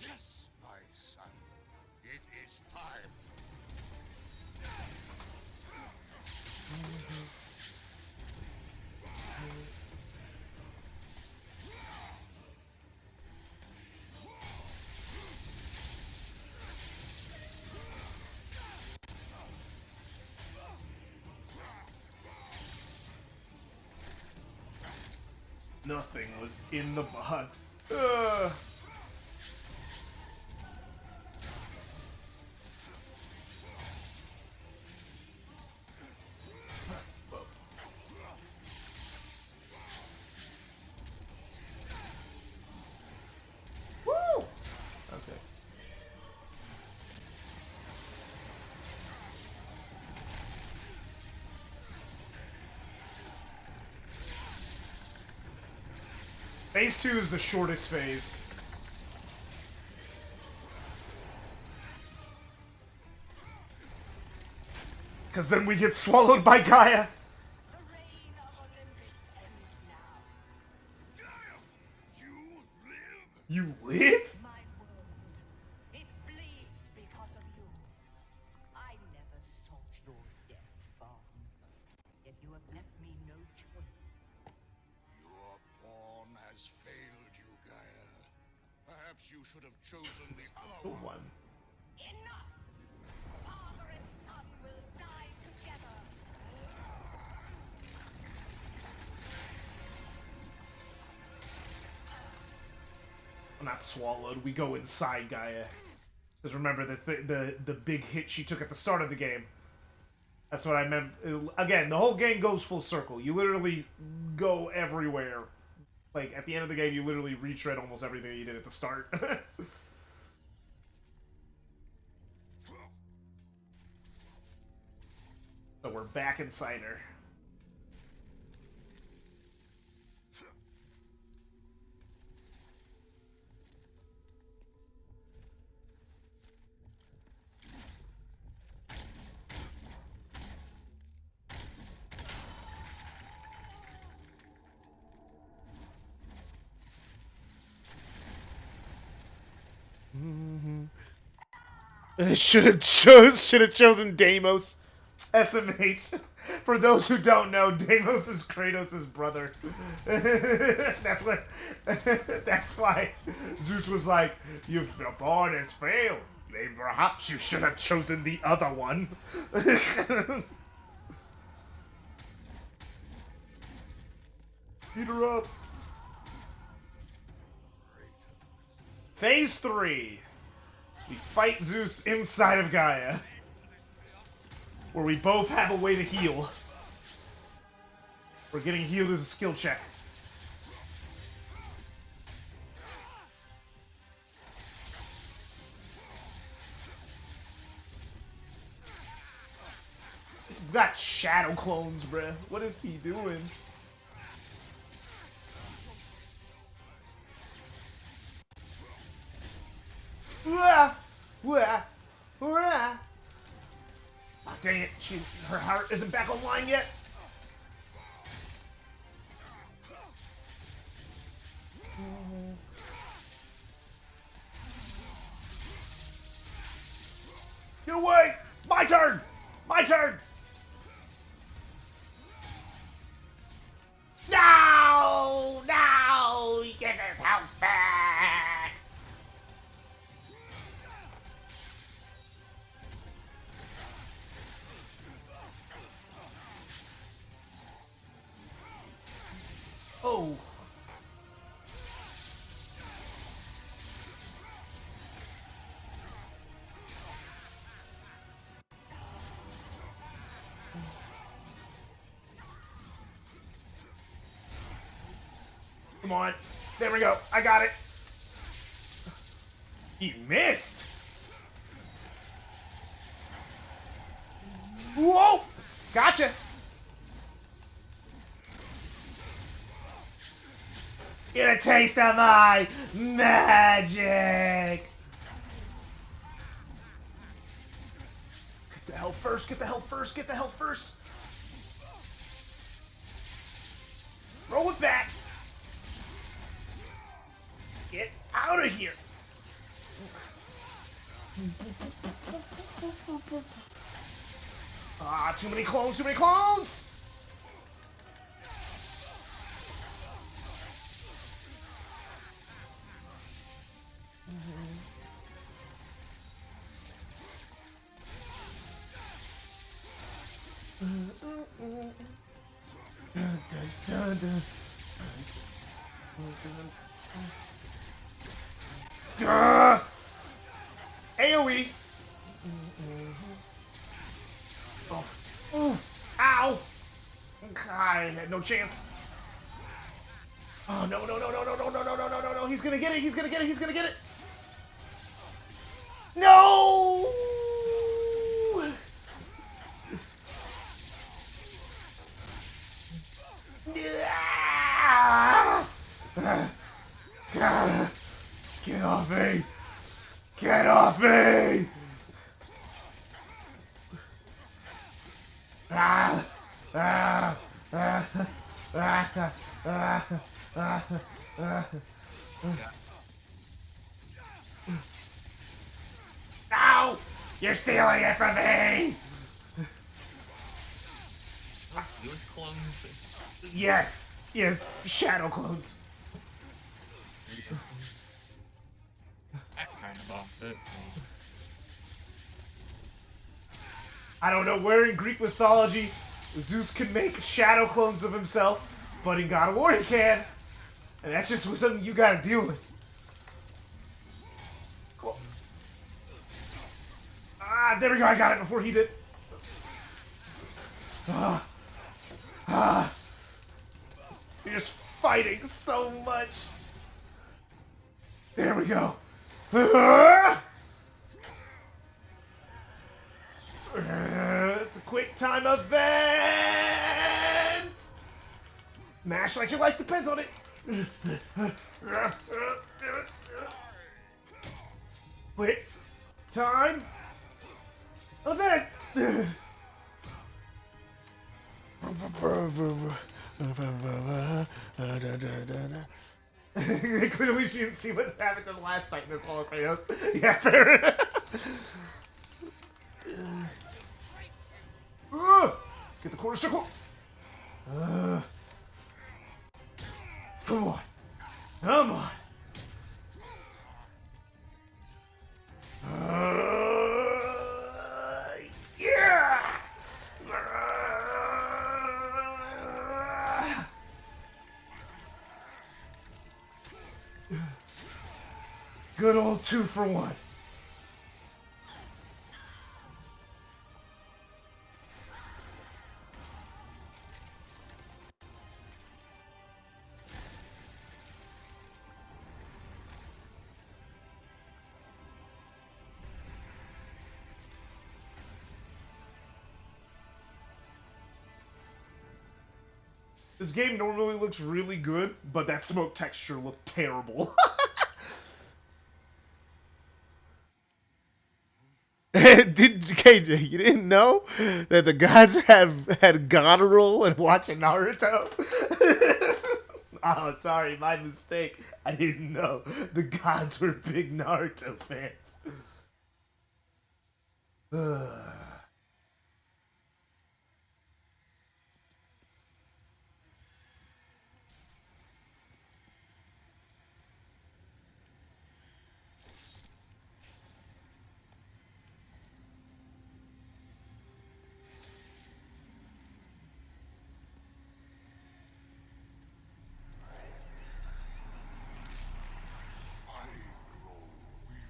Yes, my son. It is time. Nothing was in the box. Ugh. Woo! Okay. Phase 2 is the shortest phase. Because then we get swallowed by Gaia. The reign of Olympus ends now. You live? You live? My world, it bleeds because of you. I never sought your deaths, Vaughn. Yet you have left me no choice. Your pawn has failed you, Gaia. Perhaps you should have chosen the other one. One. Enough! Father and son will die together. Well, not swallowed. We go inside Gaia. Because remember the big hit she took at the start of the game. That's what I meant. Again, the whole game goes full circle. You literally go everywhere. Like, at the end of the game, you literally retread almost everything you did at the start. So we're back inside her. Should have chosen Deimos. SMH. For those who don't know, Deimos is Kratos' brother. That's why Zeus was like, "Your pawn has failed. Maybe perhaps you should have chosen the other one." Beat her up. Phase 3. We fight Zeus inside of Gaia. Where we both have a way to heal. We're getting healed as a skill check. shadow clones, bruh. What is he doing? Wah! Wah! Wah! Oh, dang it. Her heart isn't back online yet. Get away! My turn! My turn! No! No! Get his health back! Oh. Come on. There we go. I got it. You missed. Whoa! Gotcha. Get a taste of my magic. Get the health first. Get the health first. Get the health first. Roll it back. Get out of here. Ah, too many clones, too many clones! AoE! Oh. Ooh. Ow! I had no chance. Oh, no, no, no, no, no, no, no, no, no, no, no, no. He's gonna get it, he's gonna get it, he's gonna get it. No! Get off me! Get off me! Ah! Ah! Ah! Ah! Ah! Ah! Ah! Ow! You're stealing it from me! Zeus clones. Yes! Yes, shadow clones. That kind of offs it. I don't know where in Greek mythology Zeus can make shadow clones of himself, but in God of War he can. And that's just something you gotta deal with. Cool. Ah, there we go, I got it before he did. Ah. Ah. You're just fighting so much. There we go. Ah. It's a quick time event! Mash like your life depends on it! Quick time event! Clearly she didn't see what happened to the last Titan as well, Kratos. Yeah, fair enough. Get the quarter circle. Come on. Come on. Yeah. Good old 2-for-1. This game normally looks really good, but that smoke texture looked terrible. Did KJ? You didn't know that the gods had God roll and watching Naruto? Oh, sorry, my mistake. I didn't know the gods were big Naruto fans. I grow weary,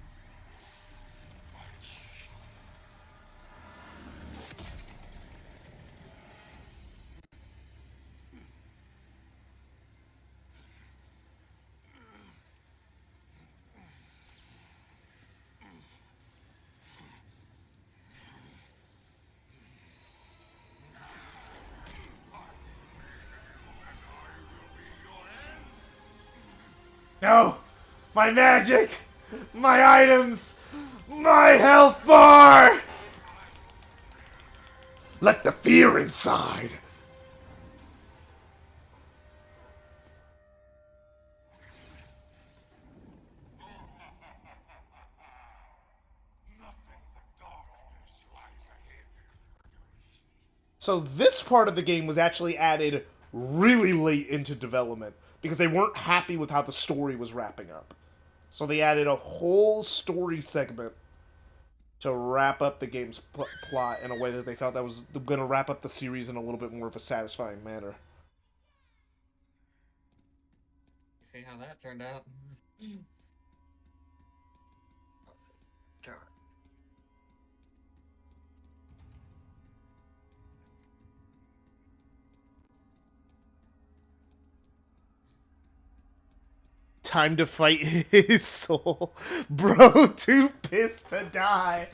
my son. No! My magic! My items! My health bar! Let the fear inside! Nothing but darkness lies ahead. So this part of the game was actually added really late into development because they weren't happy with how the story was wrapping up. So they added a whole story segment to wrap up the game's plot in a way that they felt that was going to wrap up the series in a little bit more of a satisfying manner. See how that turned out. God. Time to fight his soul. Bro, too pissed to die.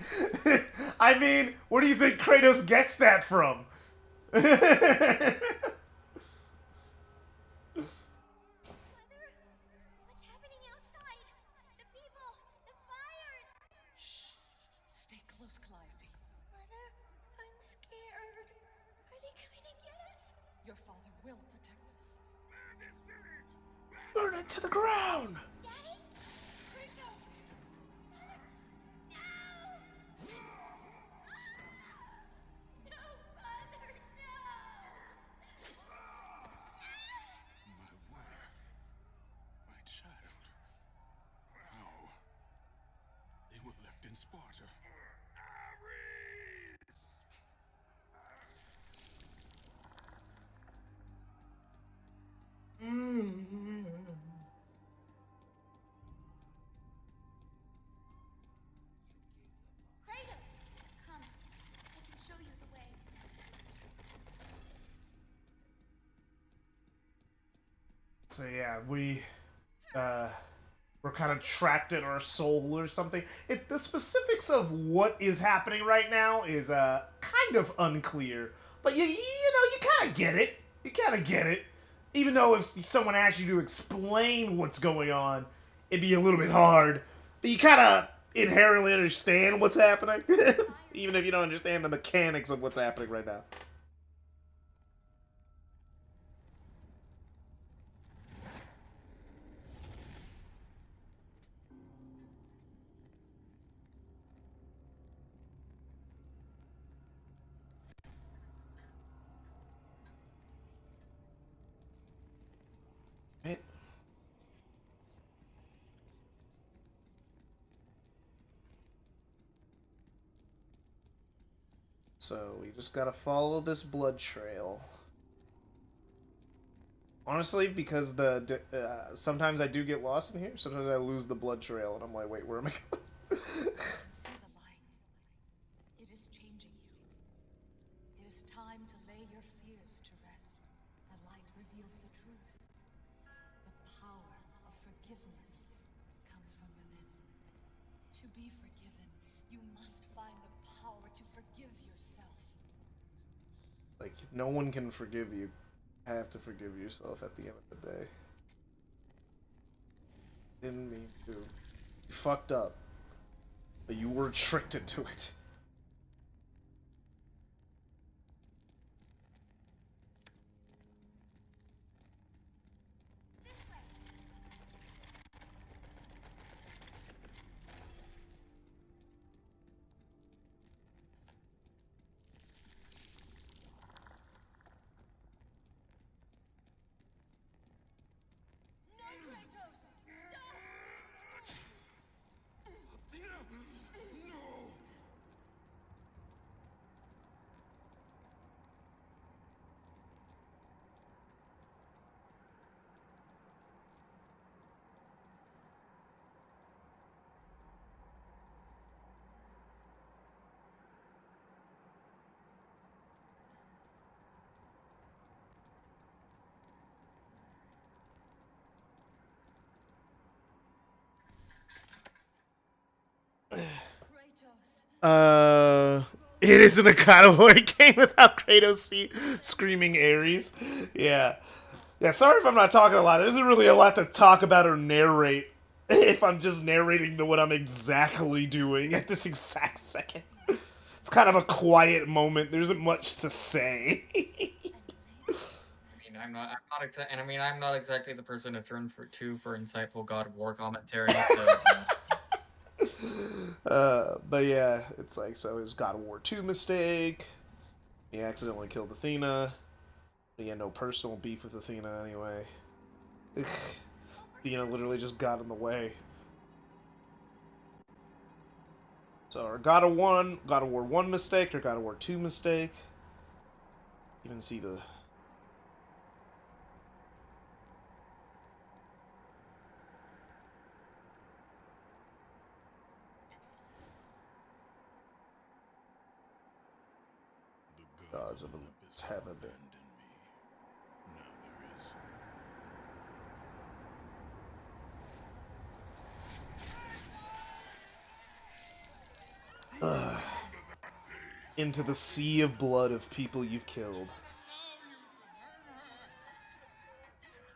I mean, where do you think Kratos gets that from? Mother, what's happening outside? The people, the fires. Shh. Stay close, Calliope. Mother, I'm scared. Are they coming to get us? Your father will protect us. Burn it to the ground. Daddy? Kratos! Mother, no! No, Mother, no! My wife, my child. How? They were left in Sparta. Kratos! Come, I can show you the way. So yeah, we're kind of trapped in our soul or something. The specifics of what is happening right now is kind of unclear, but you know you kind of get it. You kind of get it, even though if someone asked you to explain what's going on, it'd be a little bit hard. But you kind of inherently understand what's happening, even if you don't understand the mechanics of what's happening right now. Right? So we just gotta follow this blood trail. Honestly, because sometimes I do get lost in here. Sometimes I lose the blood trail, and I'm like, wait, where am I going? See the light. It is changing you. It is time to lay your fears to rest. The light reveals the truth. The power of forgiveness comes from within. To be forgiven, you must find the power to forgive yourself. Like, no one can forgive you have to forgive yourself at the end of the day. Didn't mean to. You fucked up. But you were tricked into it. It isn't a God of War game without Kratos screaming Ares. Yeah. Yeah, sorry if I'm not talking a lot. There isn't really a lot to talk about or narrate if I'm just narrating what I'm exactly doing at this exact second. It's kind of a quiet moment. There isn't much to say. I'm not exactly the person to turn for insightful God of War commentary. So, But yeah, it's like, so his God of War 2 mistake. He accidentally killed Athena. He had no personal beef with Athena anyway. Athena literally just got in the way. So our God of War 1 mistake, or God of War 2 mistake. Even see the... The gods of Olympus Olympus haven't been. abandoned me. Now there is. Into the sea of blood of people you've killed.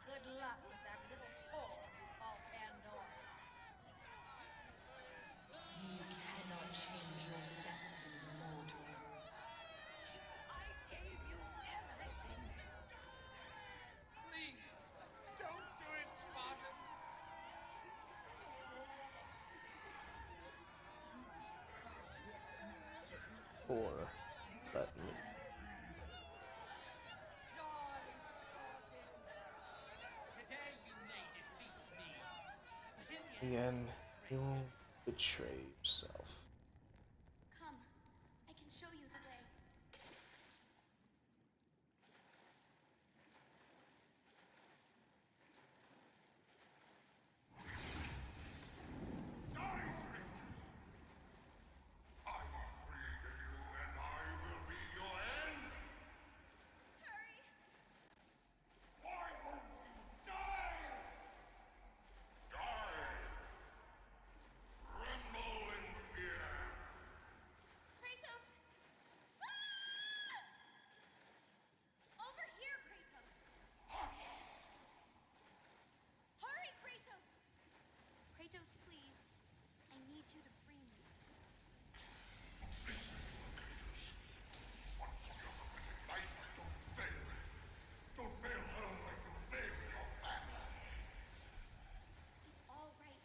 Good luck with that little whore you call Pandora. You cannot change your destiny, mortal. I gave you everything. Please, don't do it, Spartan. For let me. Today you may defeat me, but in the Again, you'll betray yourself. Come, I can show you the way. I created you, and I will be your end. Hurry! Why won't you die? Die! Tremble in fear. Kratos! Ah! Over here, Kratos! Hush! Hurry, Kratos! Kratos, please. I need you to free me. Listen, Kratos. Once in your prophetic life, don't fail. Don't fail her like you failed your family. It's all right,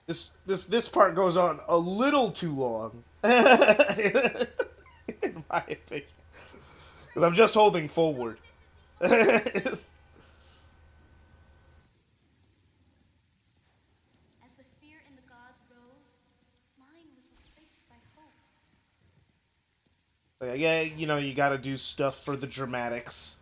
Kratos. This part goes on a little too long. In my opinion. Because I'm just holding forward. As the fear in the gods rose, mine was replaced by hope. Yeah, you know, you gotta do stuff for the dramatics.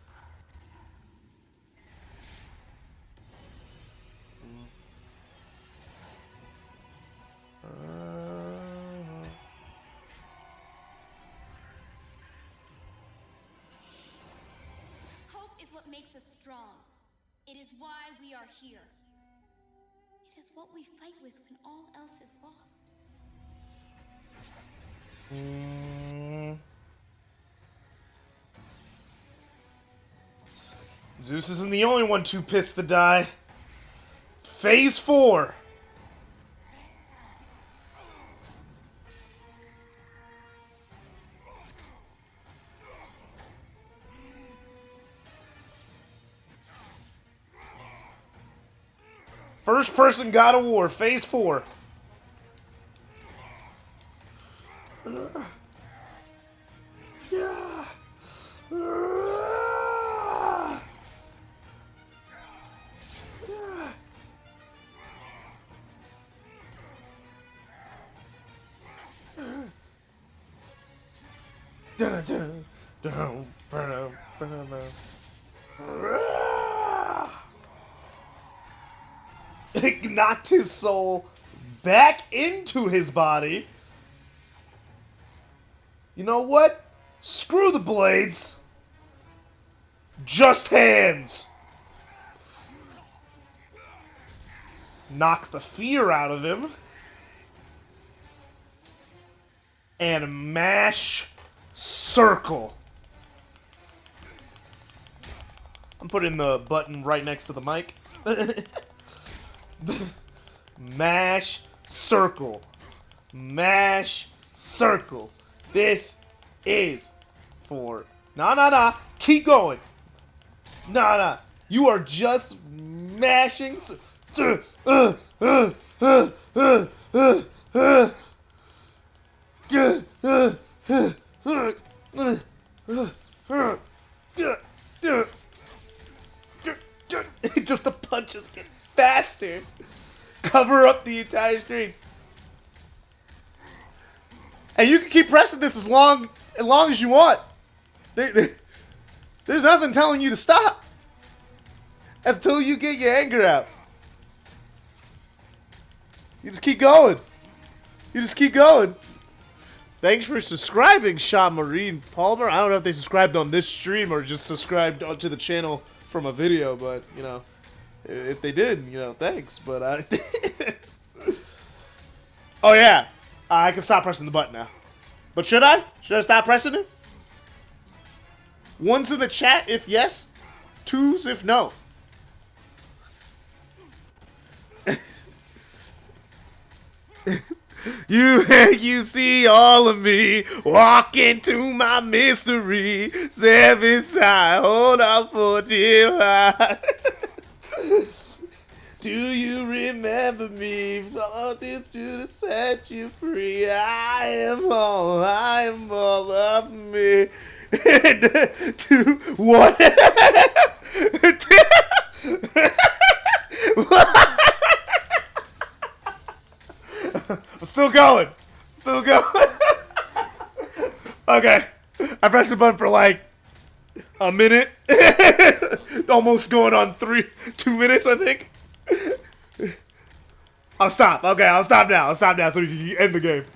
Hope is what makes us strong. It is why we are here. It is what we fight with when all else is lost. Zeus isn't the only one too pissed to die. Phase 4. First person God of War, Phase 4. Yeah. It knocked his soul back into his body. You know what? Screw the blades. Just hands. Knock the fear out of him. And mash circle. I'm putting the button right next to the mic. Mash circle. Mash circle. This is for... Nah. Keep going. Nah. You are just mashing... Just the punches get faster. Cover up the entire screen. And you can keep pressing this as long as you want. There's nothing telling you to stop. Until you get your anger out. You just keep going. Thanks for subscribing, Sean Marine Palmer. I don't know if they subscribed on this stream or just subscribed onto the channel from a video, but, you know, if they did, you know, thanks. But, oh, yeah. I can stop pressing the button now. But should I? Should I stop pressing it? 1's in the chat if yes. 2's if no. You see all of me walk into my mystery. 7 side, hold up for July. Do you remember me? Just to set you free. I am all of me. To what? I'm still going. Okay. I pressed the button for like a minute. Almost going on 2 minutes, I think. I'll stop. Okay, I'll stop now so we can end the game.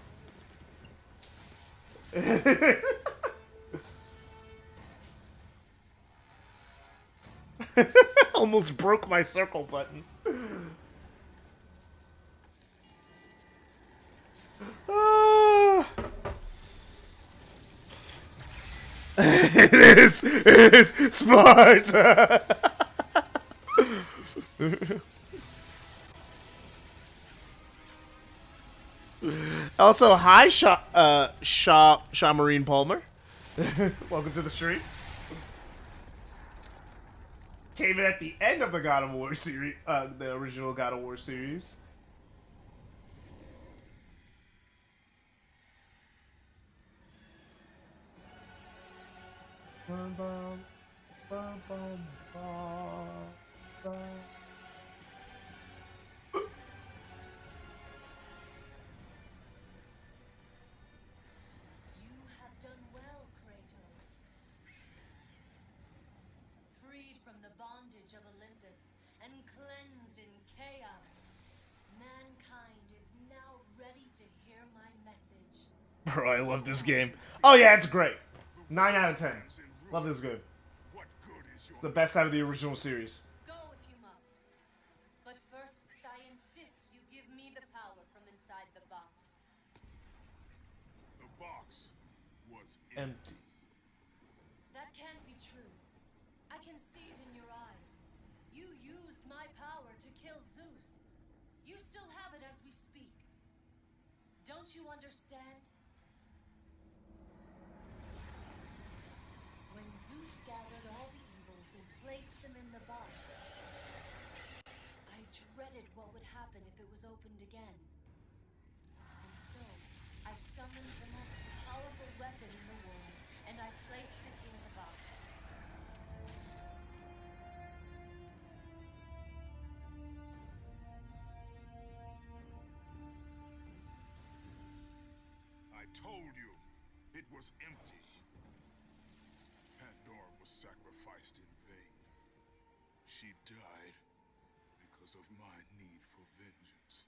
Almost broke my circle button. It is Sparta. Also, hi, Shaw Marine Palmer. Welcome to the stream. Came in at the end of the God of War series, the original God of War series. Bum, bum, bum, bum, bum, bum. You have done well, Kratos. Freed from the bondage of Olympus and cleansed in chaos, mankind is now ready to hear my message. Bro, I love this game. Oh yeah, it's great. 9 out of 10. Love this game. What good is It's the best out of the original series. Go if you must. But first, I insist you box was Empty. That can't be true. I can see it in your eyes. You used my power to kill Zeus. You still have it as we speak. Don't you understand? When Zeus gathered all the evils and placed them in the box, I dreaded what would happen if it was opened again. And so, I summoned the most powerful weapon in the world, and I placed it in the box. I told you, it was empty. Pandora was sacrificed in vain. She died because of my need for vengeance.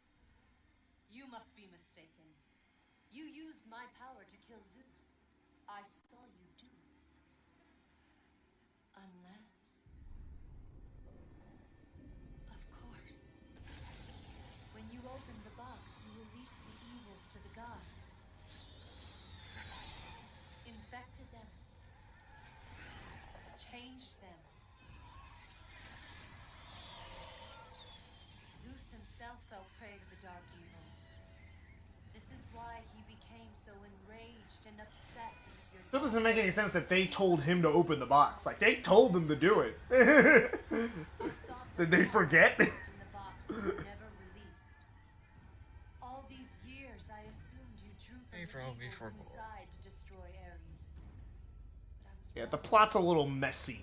You must be mistaken. You used my power to kill Zeus. I saw you do it. Unless... Of course. When you opened the box, you released the evils to the gods. Infected them. Changed them. Zeus himself fell prey to the dark evils. This is why he became so enraged and obsessed with your Still doesn't make any sense that they told him to open the box. Like, they told him to do it. Did they forget? in the box was never released. All these years I assumed you drew from They the probably evils forgot. inside to destroy Ares. But I was Yeah, the wrong. plot's a little messy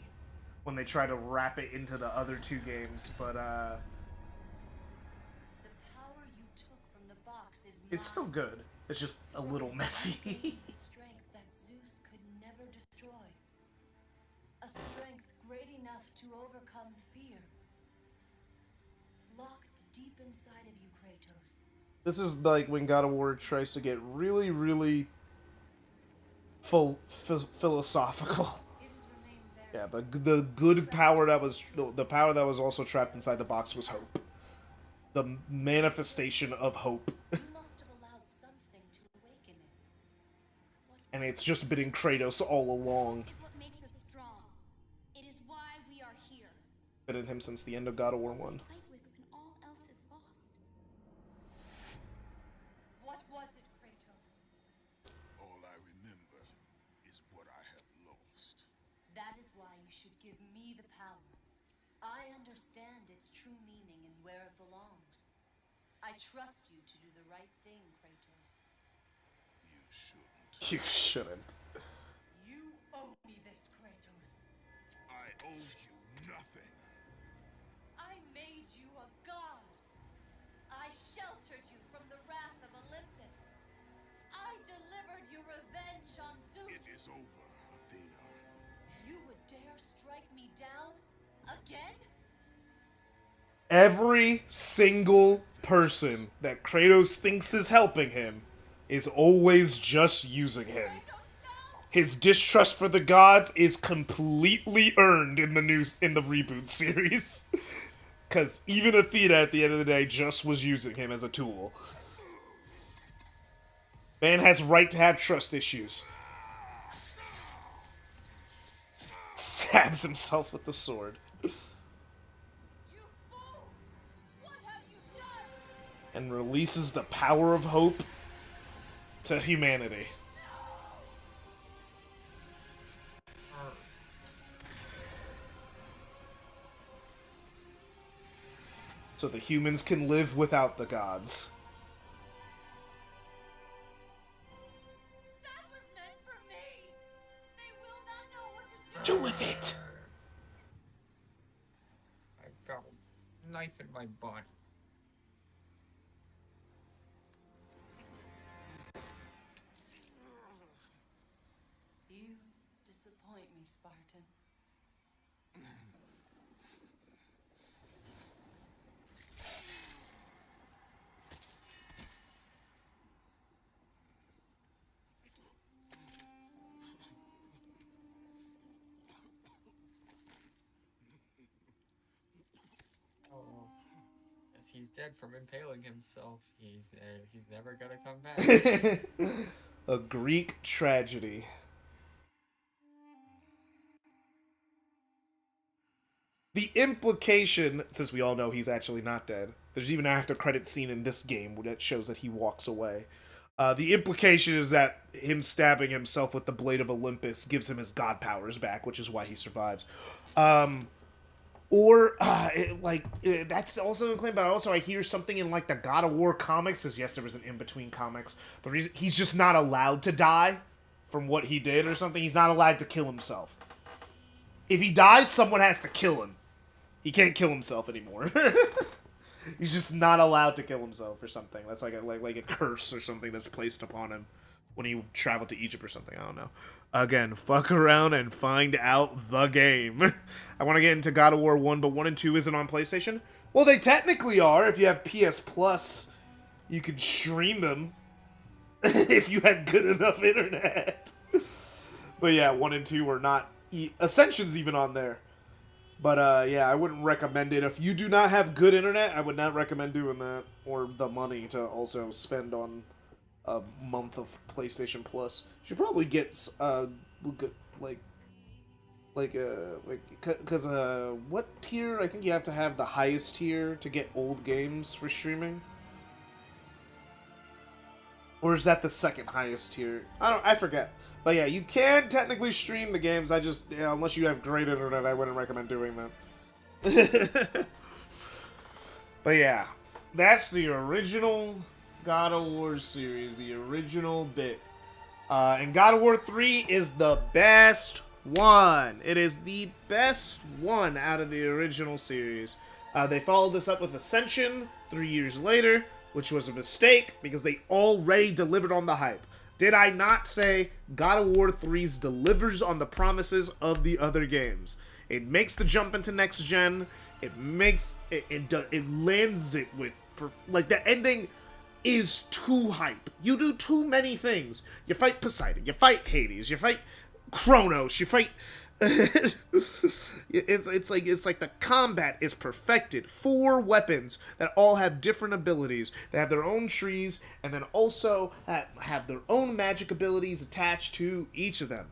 when they try to wrap it into the other two games, but The power you took from the box is it's still mine. good. It's just a little messy. The strength that Zeus could never destroy. A strength great enough to overcome fear. Locked deep inside of you, Kratos. This is like when God of War tries to get really, really philosophical. It has remained there. Yeah, the good power that was the power that was also trapped inside the box was hope. The manifestation of hope, You must have allowed something to awaken it. What and it's just been in Kratos all along. Is what makes us strong. It is why we are here. Been in him since the end of God of War 1. Fight with when all else is lost. What was it, Kratos? All I remember is what I have lost. That is why you should give me the power. I understand its true meaning and where it belongs. I trust you to do the right thing, Kratos. You shouldn't. You shouldn't. You owe me this, Kratos. I owe you nothing. I made you a god. I sheltered you from the wrath of Olympus. I delivered your revenge on Zeus. It is over, Athena. You would dare strike me down again? Every single person that Kratos thinks is helping him is always just using him. Kratos, no! His distrust for the gods is completely earned in the reboot series. Cause even Athena at the end of the day just was using him as a tool. Man has right to have trust issues. Stabs himself with the sword. You fool! What have you done? And releases the power of hope to humanity. So the humans can live without the gods. That was meant for me! They will not know what to do! Do with it! I've got a knife in my body. You disappoint me, Spartan. Oh, yes, he's dead from impaling himself. He's never gonna come back. A Greek tragedy. The implication, since we all know he's actually not dead, there's even an after credit scene in this game that shows that he walks away. The implication is that him stabbing himself with the blade of Olympus gives him his god powers back, which is why he survives. That's also a claim, but also I hear something in like the God of War comics, because yes, there was an in-between comics. The reason he's just not allowed to die from what he did or something. He's not allowed to kill himself. If he dies, someone has to kill him. He can't kill himself anymore. He's just not allowed to kill himself or something. That's like a curse or something that's placed upon him when he traveled to Egypt or something. I don't know. Again, fuck around and find out the game. I want to get into God of War 1, but 1 and 2 isn't on PlayStation. Well, they technically are. If you have PS Plus, you can stream them. If you had good enough internet. But yeah, 1 and 2 are not. Ascension's even on there. But yeah, I wouldn't recommend it. If you do not have good internet, I would not recommend doing that. Or the money to also spend on a month of PlayStation Plus. You should probably get because what tier? I think you have to have the highest tier to get old games for streaming. Or is that the second highest tier? I forget. But yeah, you can technically stream the games. I just, unless you have great internet, I wouldn't recommend doing that. But yeah, that's the original God of War series, the original bit. And God of War 3 is the best one. It is the best one out of the original series. They followed this up with Ascension 3 years later, which was a mistake because they already delivered on the hype. Did I not say God of War 3's delivers on the promises of the other games? It makes the jump into next gen. It makes it lands it with like the ending is too hype. You do too many things. You fight Poseidon. You fight Hades. You fight Kronos. You fight. It's like the combat is perfected. 4 weapons that all have different abilities. They have their own trees, and then also have their own magic abilities attached to each of them.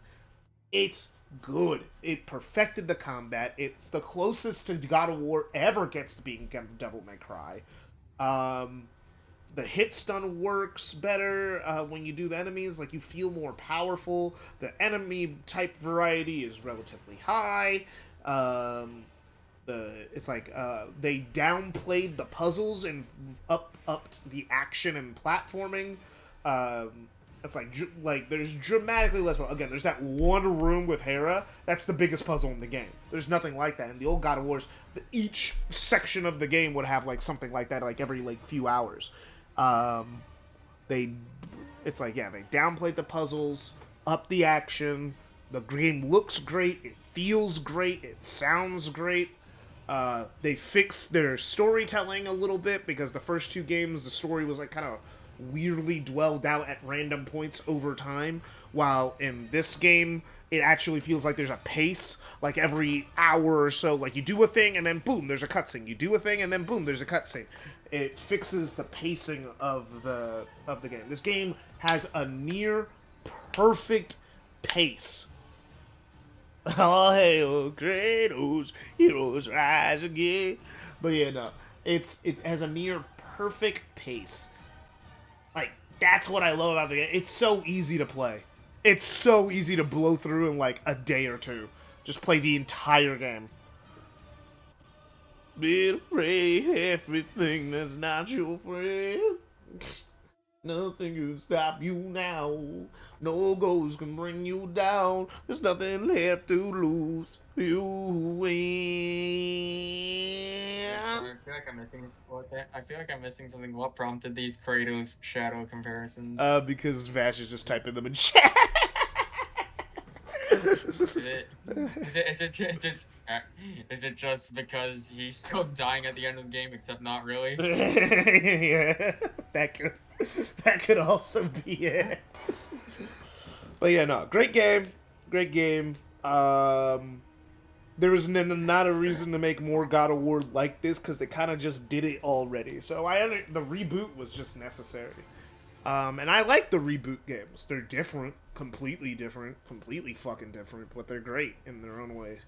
It's good. It perfected the combat. It's the closest to God of War ever gets to being Devil May Cry. The hit stun works better when you do the enemies. Like, you feel more powerful. The enemy type variety is relatively high. They downplayed the puzzles and upped the action and platforming. It's like there's dramatically less. Again, there's that one room with Hera. That's the biggest puzzle in the game. There's nothing like that in the old God of Wars. Each section of the game would have like something like that, like every like few hours. They downplayed the puzzles, up the action. The game looks great. It feels great. It sounds great. They fixed their storytelling a little bit because the first 2 games, the story was like kind of weirdly dwelled out at random points over time, while in this game it actually feels like there's a pace. Like every hour or so, like you do a thing and then boom, there's a cutscene. You do a thing and then boom, there's a cutscene. It fixes the pacing of the game. This game has a near perfect pace. All hail Kratos, heroes rise again. But yeah, no, it has a near perfect pace. Like, that's what I love about the game. It's so easy to play. It's so easy to blow through in like a day or 2. Just play the entire game. Be afraid everything that's not your friend. Nothing can stop you now. No ghost can bring you down. There's nothing left to lose. You win. I feel like I'm missing. I feel like I'm missing something. What prompted these Kratos shadow comparisons? Because Vash is just typing them in chat. Is it just because he's still dying at the end of the game, except not really? Yeah, that could also be it. But yeah, no, great game. There was not a reason to make more God of War like this because they kind of just did it already. So the reboot was just necessary. And I like the reboot games. They're different, completely fucking different, but they're great in their own ways.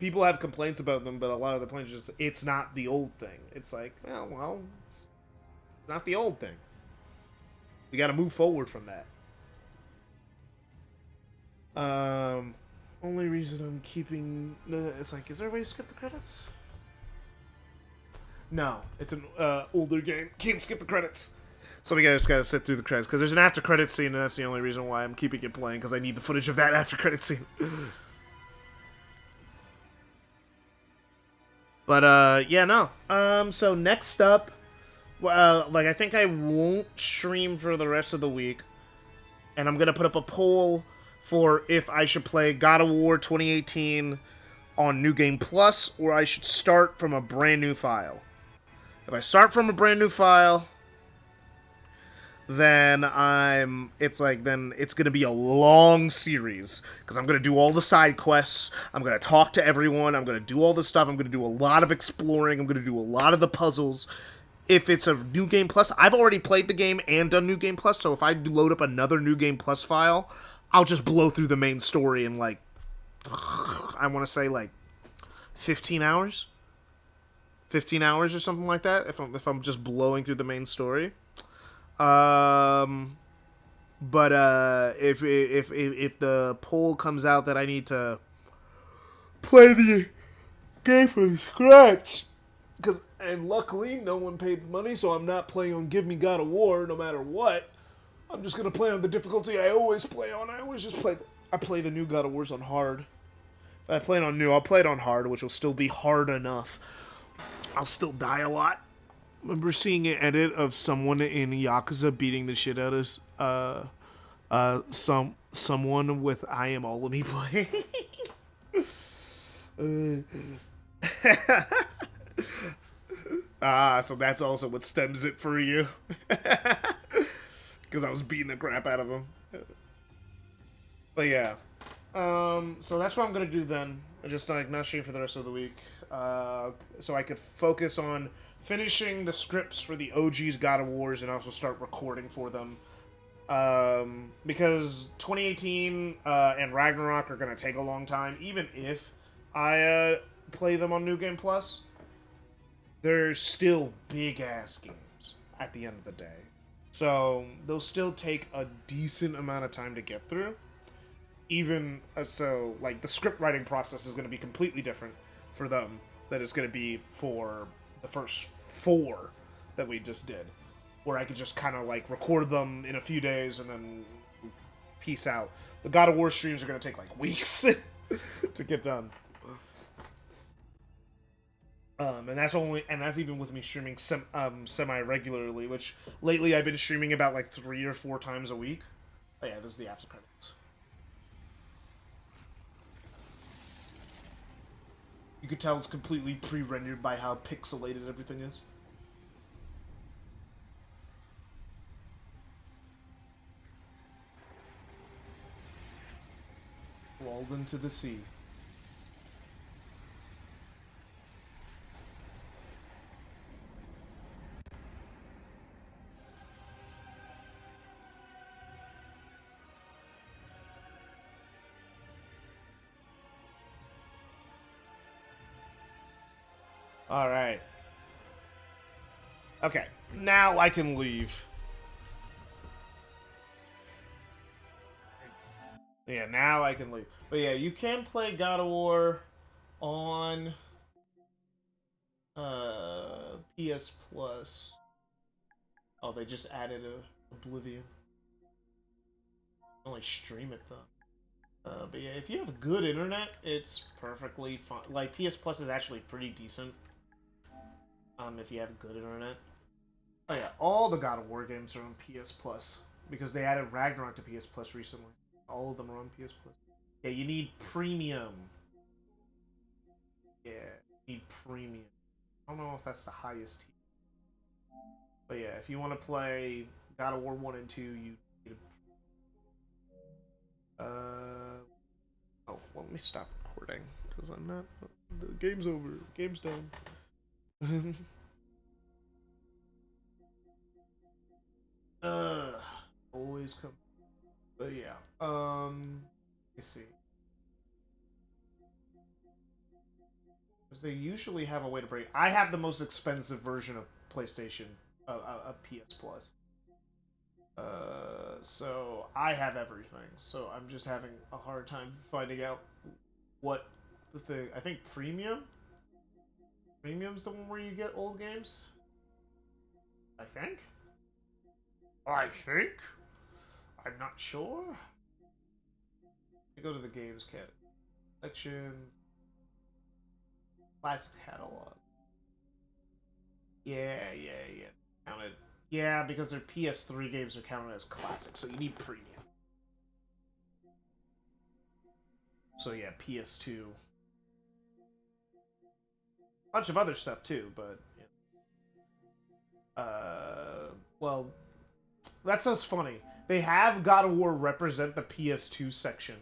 People have complaints about them, but a lot of the complaints are just, it's not the old thing. It's like, well, it's not the old thing. We got to move forward from that. Only reason I'm keeping it's like, is there a way to skip the credits? No, it's an older game. Can't skip the credits. So we just gotta sit through the credits because there's an after credit scene, and that's the only reason why I'm keeping it playing, because I need the footage of that after credit scene. But yeah, no. So next up, like, I think I won't stream for the rest of the week, and I'm gonna put up a poll for if I should play God of War 2018 on New Game Plus, or I should start from a brand new file. If I start from a brand new file, then it's gonna be a long series, because I'm gonna do all the side quests, I'm gonna talk to everyone, I'm gonna do all this stuff, I'm gonna do a lot of exploring, I'm gonna do a lot of the puzzles. If it's a New Game Plus, I've already played the game and done New Game Plus, so if I load up another New Game Plus file, I'll just blow through the main story in, like, I want to say, like, 15 hours? 15 hours or something like that, if I'm just blowing through the main story. But if the poll comes out that I need to play the game from scratch, and luckily no one paid money, so I'm not playing on Give Me God of War no matter what. I'm just gonna play on the difficulty I always play on. I play the new God of Wars on hard. If I play it on new, I'll play it on hard, which will still be hard enough. I'll still die a lot. I remember seeing an edit of someone in Yakuza beating the shit out of someone with I Am All of Me playing. So that's also what stems it for you. Because I was beating the crap out of him. But yeah. So that's what I'm going to do then. Just not stream for the rest of the week. So I could focus on finishing the scripts for the OG's God of Wars and also start recording for them. Because 2018 and Ragnarok are going to take a long time, even if I play them on New Game Plus. They're still big-ass games at the end of the day. So they'll still take a decent amount of time to get through. Even so, like, the script writing process is going to be completely different for them than it's going to be for the first 4 that we just did. Where I could just kind of, like, record them in a few days and then peace out. The God of War streams are going to take, like, weeks to get done. And that's even with me streaming semi-regularly, which lately I've been streaming about, like, 3 or 4 times a week. Oh yeah, this is the after credits. You could tell it's completely pre-rendered by how pixelated everything is. Rolled into the sea. Alright. Okay, now I can leave. Yeah, now I can leave. But yeah, you can play God of War on PS Plus. Oh, they just added Oblivion. Only stream it though. But yeah, if you have good internet, it's perfectly fine. Like, PS Plus is actually pretty decent. If you have good internet. Oh yeah, all the God of War games are on PS Plus because they added Ragnarok to PS Plus recently. All of them are on PS Plus. Yeah, you need premium. Yeah, you need premium. I don't know if that's the highest tier. But yeah, if you want to play God of War 1 and 2, you need oh, let me stop recording because I'm not. The game's over. Game's done. Always come. But yeah. Let's see. Because they usually have a way to break. I have the most expensive version of PlayStation, PS Plus. So I have everything. So I'm just having a hard time finding out what the thing. I think premium. Premium's the one where you get old games. I think. I'm not sure. I go to the games category. Collections. Classic catalog. Yeah. Counted. Yeah, because their PS3 games are counted as classic, so you need premium. So yeah, PS2. Bunch of other stuff too, but well, that sounds funny. They have God of War represent the PS2 section,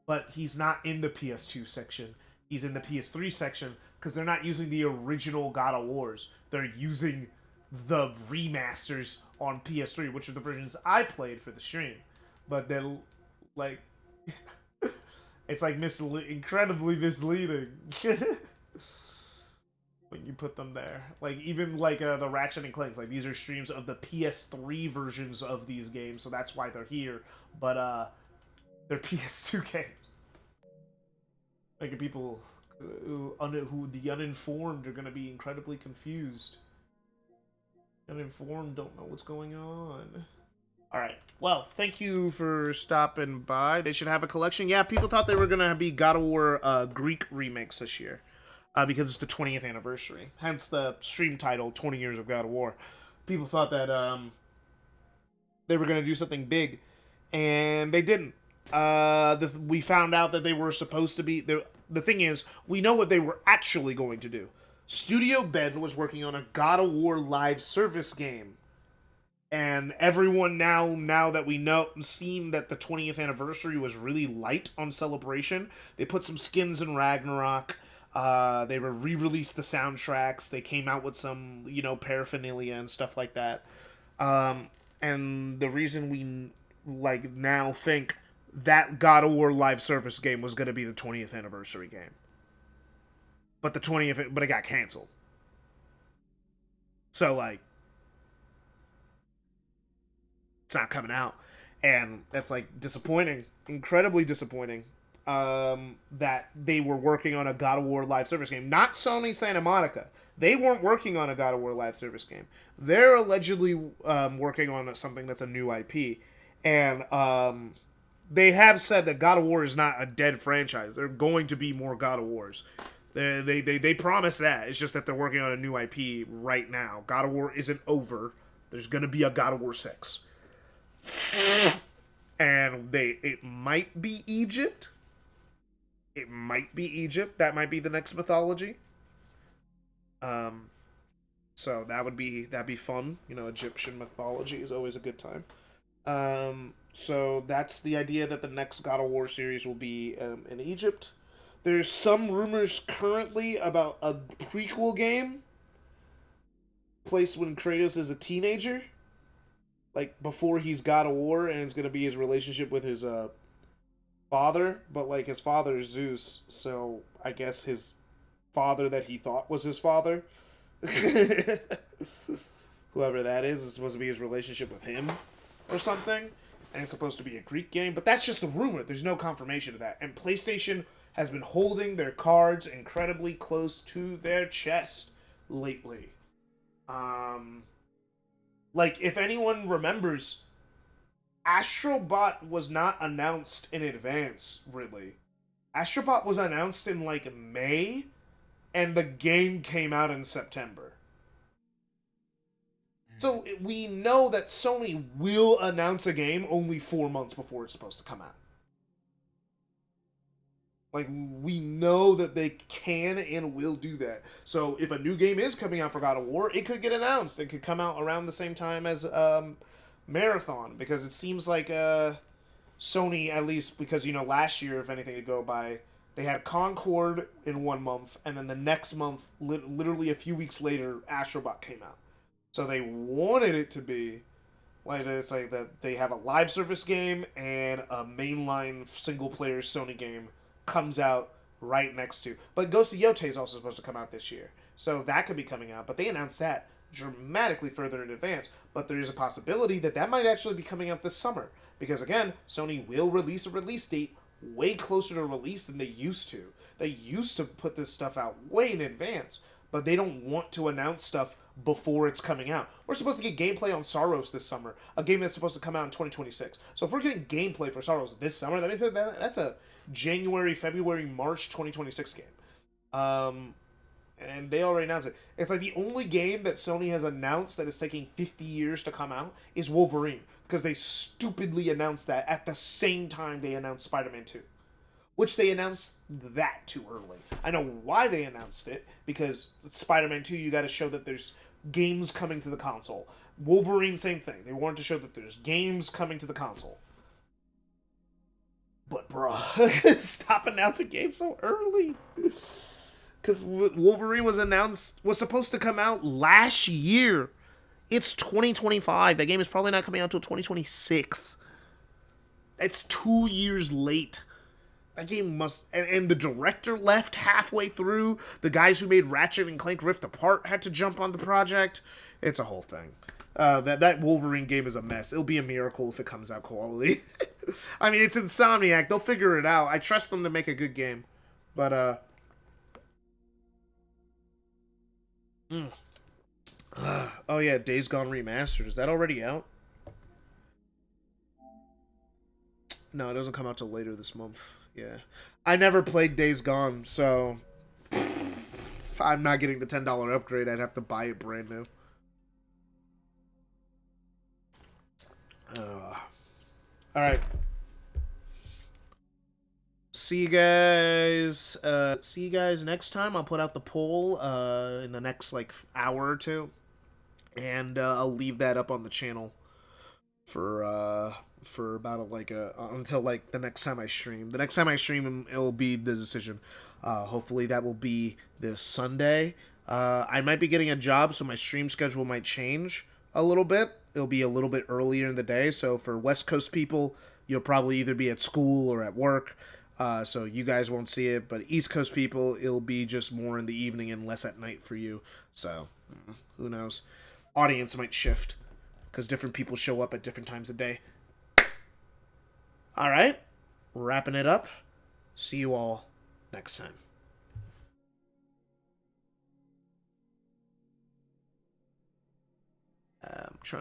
but he's not in the PS2 section. He's in the PS3 section because they're not using the original God of Wars. They're using the remasters on PS3, which are the versions I played for the stream. But they're like, it's like incredibly misleading when you put them there. Like even like the Ratchet and Clanks, like these are streams of the PS3 versions of these games, so that's why they're here. But they're PS2 games. Making people who the uninformed are going to be incredibly confused. Uninformed don't know what's going on. Alright, well, thank you for stopping by. They should have a collection. Yeah, people thought they were going to be God of War Greek remakes this year. Because it's the 20th anniversary. Hence the stream title, 20 Years of God of War. People thought that they were going to do something big. And they didn't. We found out that they were supposed to be... The thing is, we know what they were actually going to do. Studio Ben was working on a God of War live service game. And everyone now that we know, seen that the 20th anniversary was really light on Celebration, they put some skins in Ragnarok. They were re-released the soundtracks. They came out with some, paraphernalia and stuff like that. And the reason we now think that God of War live service game was going to be the 20th anniversary game. But it got canceled. So it's not coming out. And that's disappointing. Incredibly disappointing. That they were working on a God of War live service game. Not Sony Santa Monica. They weren't working on a God of War live service game. They're allegedly working on something that's a new IP. And they have said that God of War is not a dead franchise. There are going to be more God of Wars. They promise that. It's just that they're working on a new IP right now. God of War isn't over. There's going to be a God of War 6. And it might be Egypt. It might be Egypt. That might be the next mythology. So that'd be fun. Egyptian mythology is always a good time. So that's the idea that the next God of War series will be in Egypt. There's some rumors currently about a prequel game placed when Kratos is a teenager, before he's God of War, and it's gonna be his relationship with his father, but his father is Zeus, so I guess his father that he thought was his father, whoever that is supposed to be his relationship with him or something, and it's supposed to be a Greek game, but that's just a rumor. There's no confirmation of that, and PlayStation has been holding their cards incredibly close to their chest lately. If anyone remembers, Astrobot was not announced in advance, really. Astrobot was announced in May, and the game came out in September. So we know that Sony will announce a game only 4 months before it's supposed to come out. We know that they can and will do that. So if a new game is coming out for God of War, it could get announced. It could come out around the same time as Marathon, because it seems like Sony, at least, because last year, if anything to go by, they had Concord in 1 month, and then the next month, literally a few weeks later, Astrobot came out. So they wanted it to be Like it's like that they have a live service game and a mainline single player Sony game comes out right next to. But Ghost of Yote is also supposed to come out this year, so that could be coming out. But they announced that dramatically further in advance. But there is a possibility that that might actually be coming out this summer because again, Sony will release a release date way closer to release than they used to. They used to put this stuff out way in advance, but they don't want to announce stuff before it's coming out. We're supposed to get gameplay on Saros this summer, a game that's supposed to come out in 2026. So if we're getting gameplay for Saros this summer, that means that's a January, February, March 2026 game. And they already announced it. It's like the only game that Sony has announced that is taking 50 years to come out is Wolverine, because they stupidly announced that at the same time they announced Spider-Man 2. Which they announced that too early. I know why they announced it, because it's Spider-Man 2, you got to show that there's games coming to the console. Wolverine, same thing. They wanted to show that there's games coming to the console. But bro, stop announcing games so early. Because Wolverine was supposed to come out last year. It's 2025. That game is probably not coming out until 2026. It's 2 years late. That game must... And the director left halfway through. The guys who made Ratchet and Clank Rift Apart had to jump on the project. It's a whole thing. That Wolverine game is a mess. It'll be a miracle if it comes out quality. I mean, it's Insomniac. They'll figure it out. I trust them to make a good game. But, oh yeah, Days Gone Remastered. Is that already out? No, it doesn't come out till later this month. Yeah. I never played Days Gone, so I'm not getting the $10 upgrade. I'd have to buy it brand new. Alright. See you guys. See you guys next time. I'll put out the poll in the next like hour or two, and I'll leave that up on the channel for about until like the next time I stream. The next time I stream, it'll be the decision. Hopefully that will be this Sunday. I might be getting a job, so my stream schedule might change a little bit. It'll be a little bit earlier in the day. So for West Coast people, you'll probably either be at school or at work. So you guys won't see it. But East Coast people, it'll be just more in the evening and less at night for you. So who knows? Audience might shift because different people show up at different times of day. All right, wrapping it up. See you all next time. I'm trying to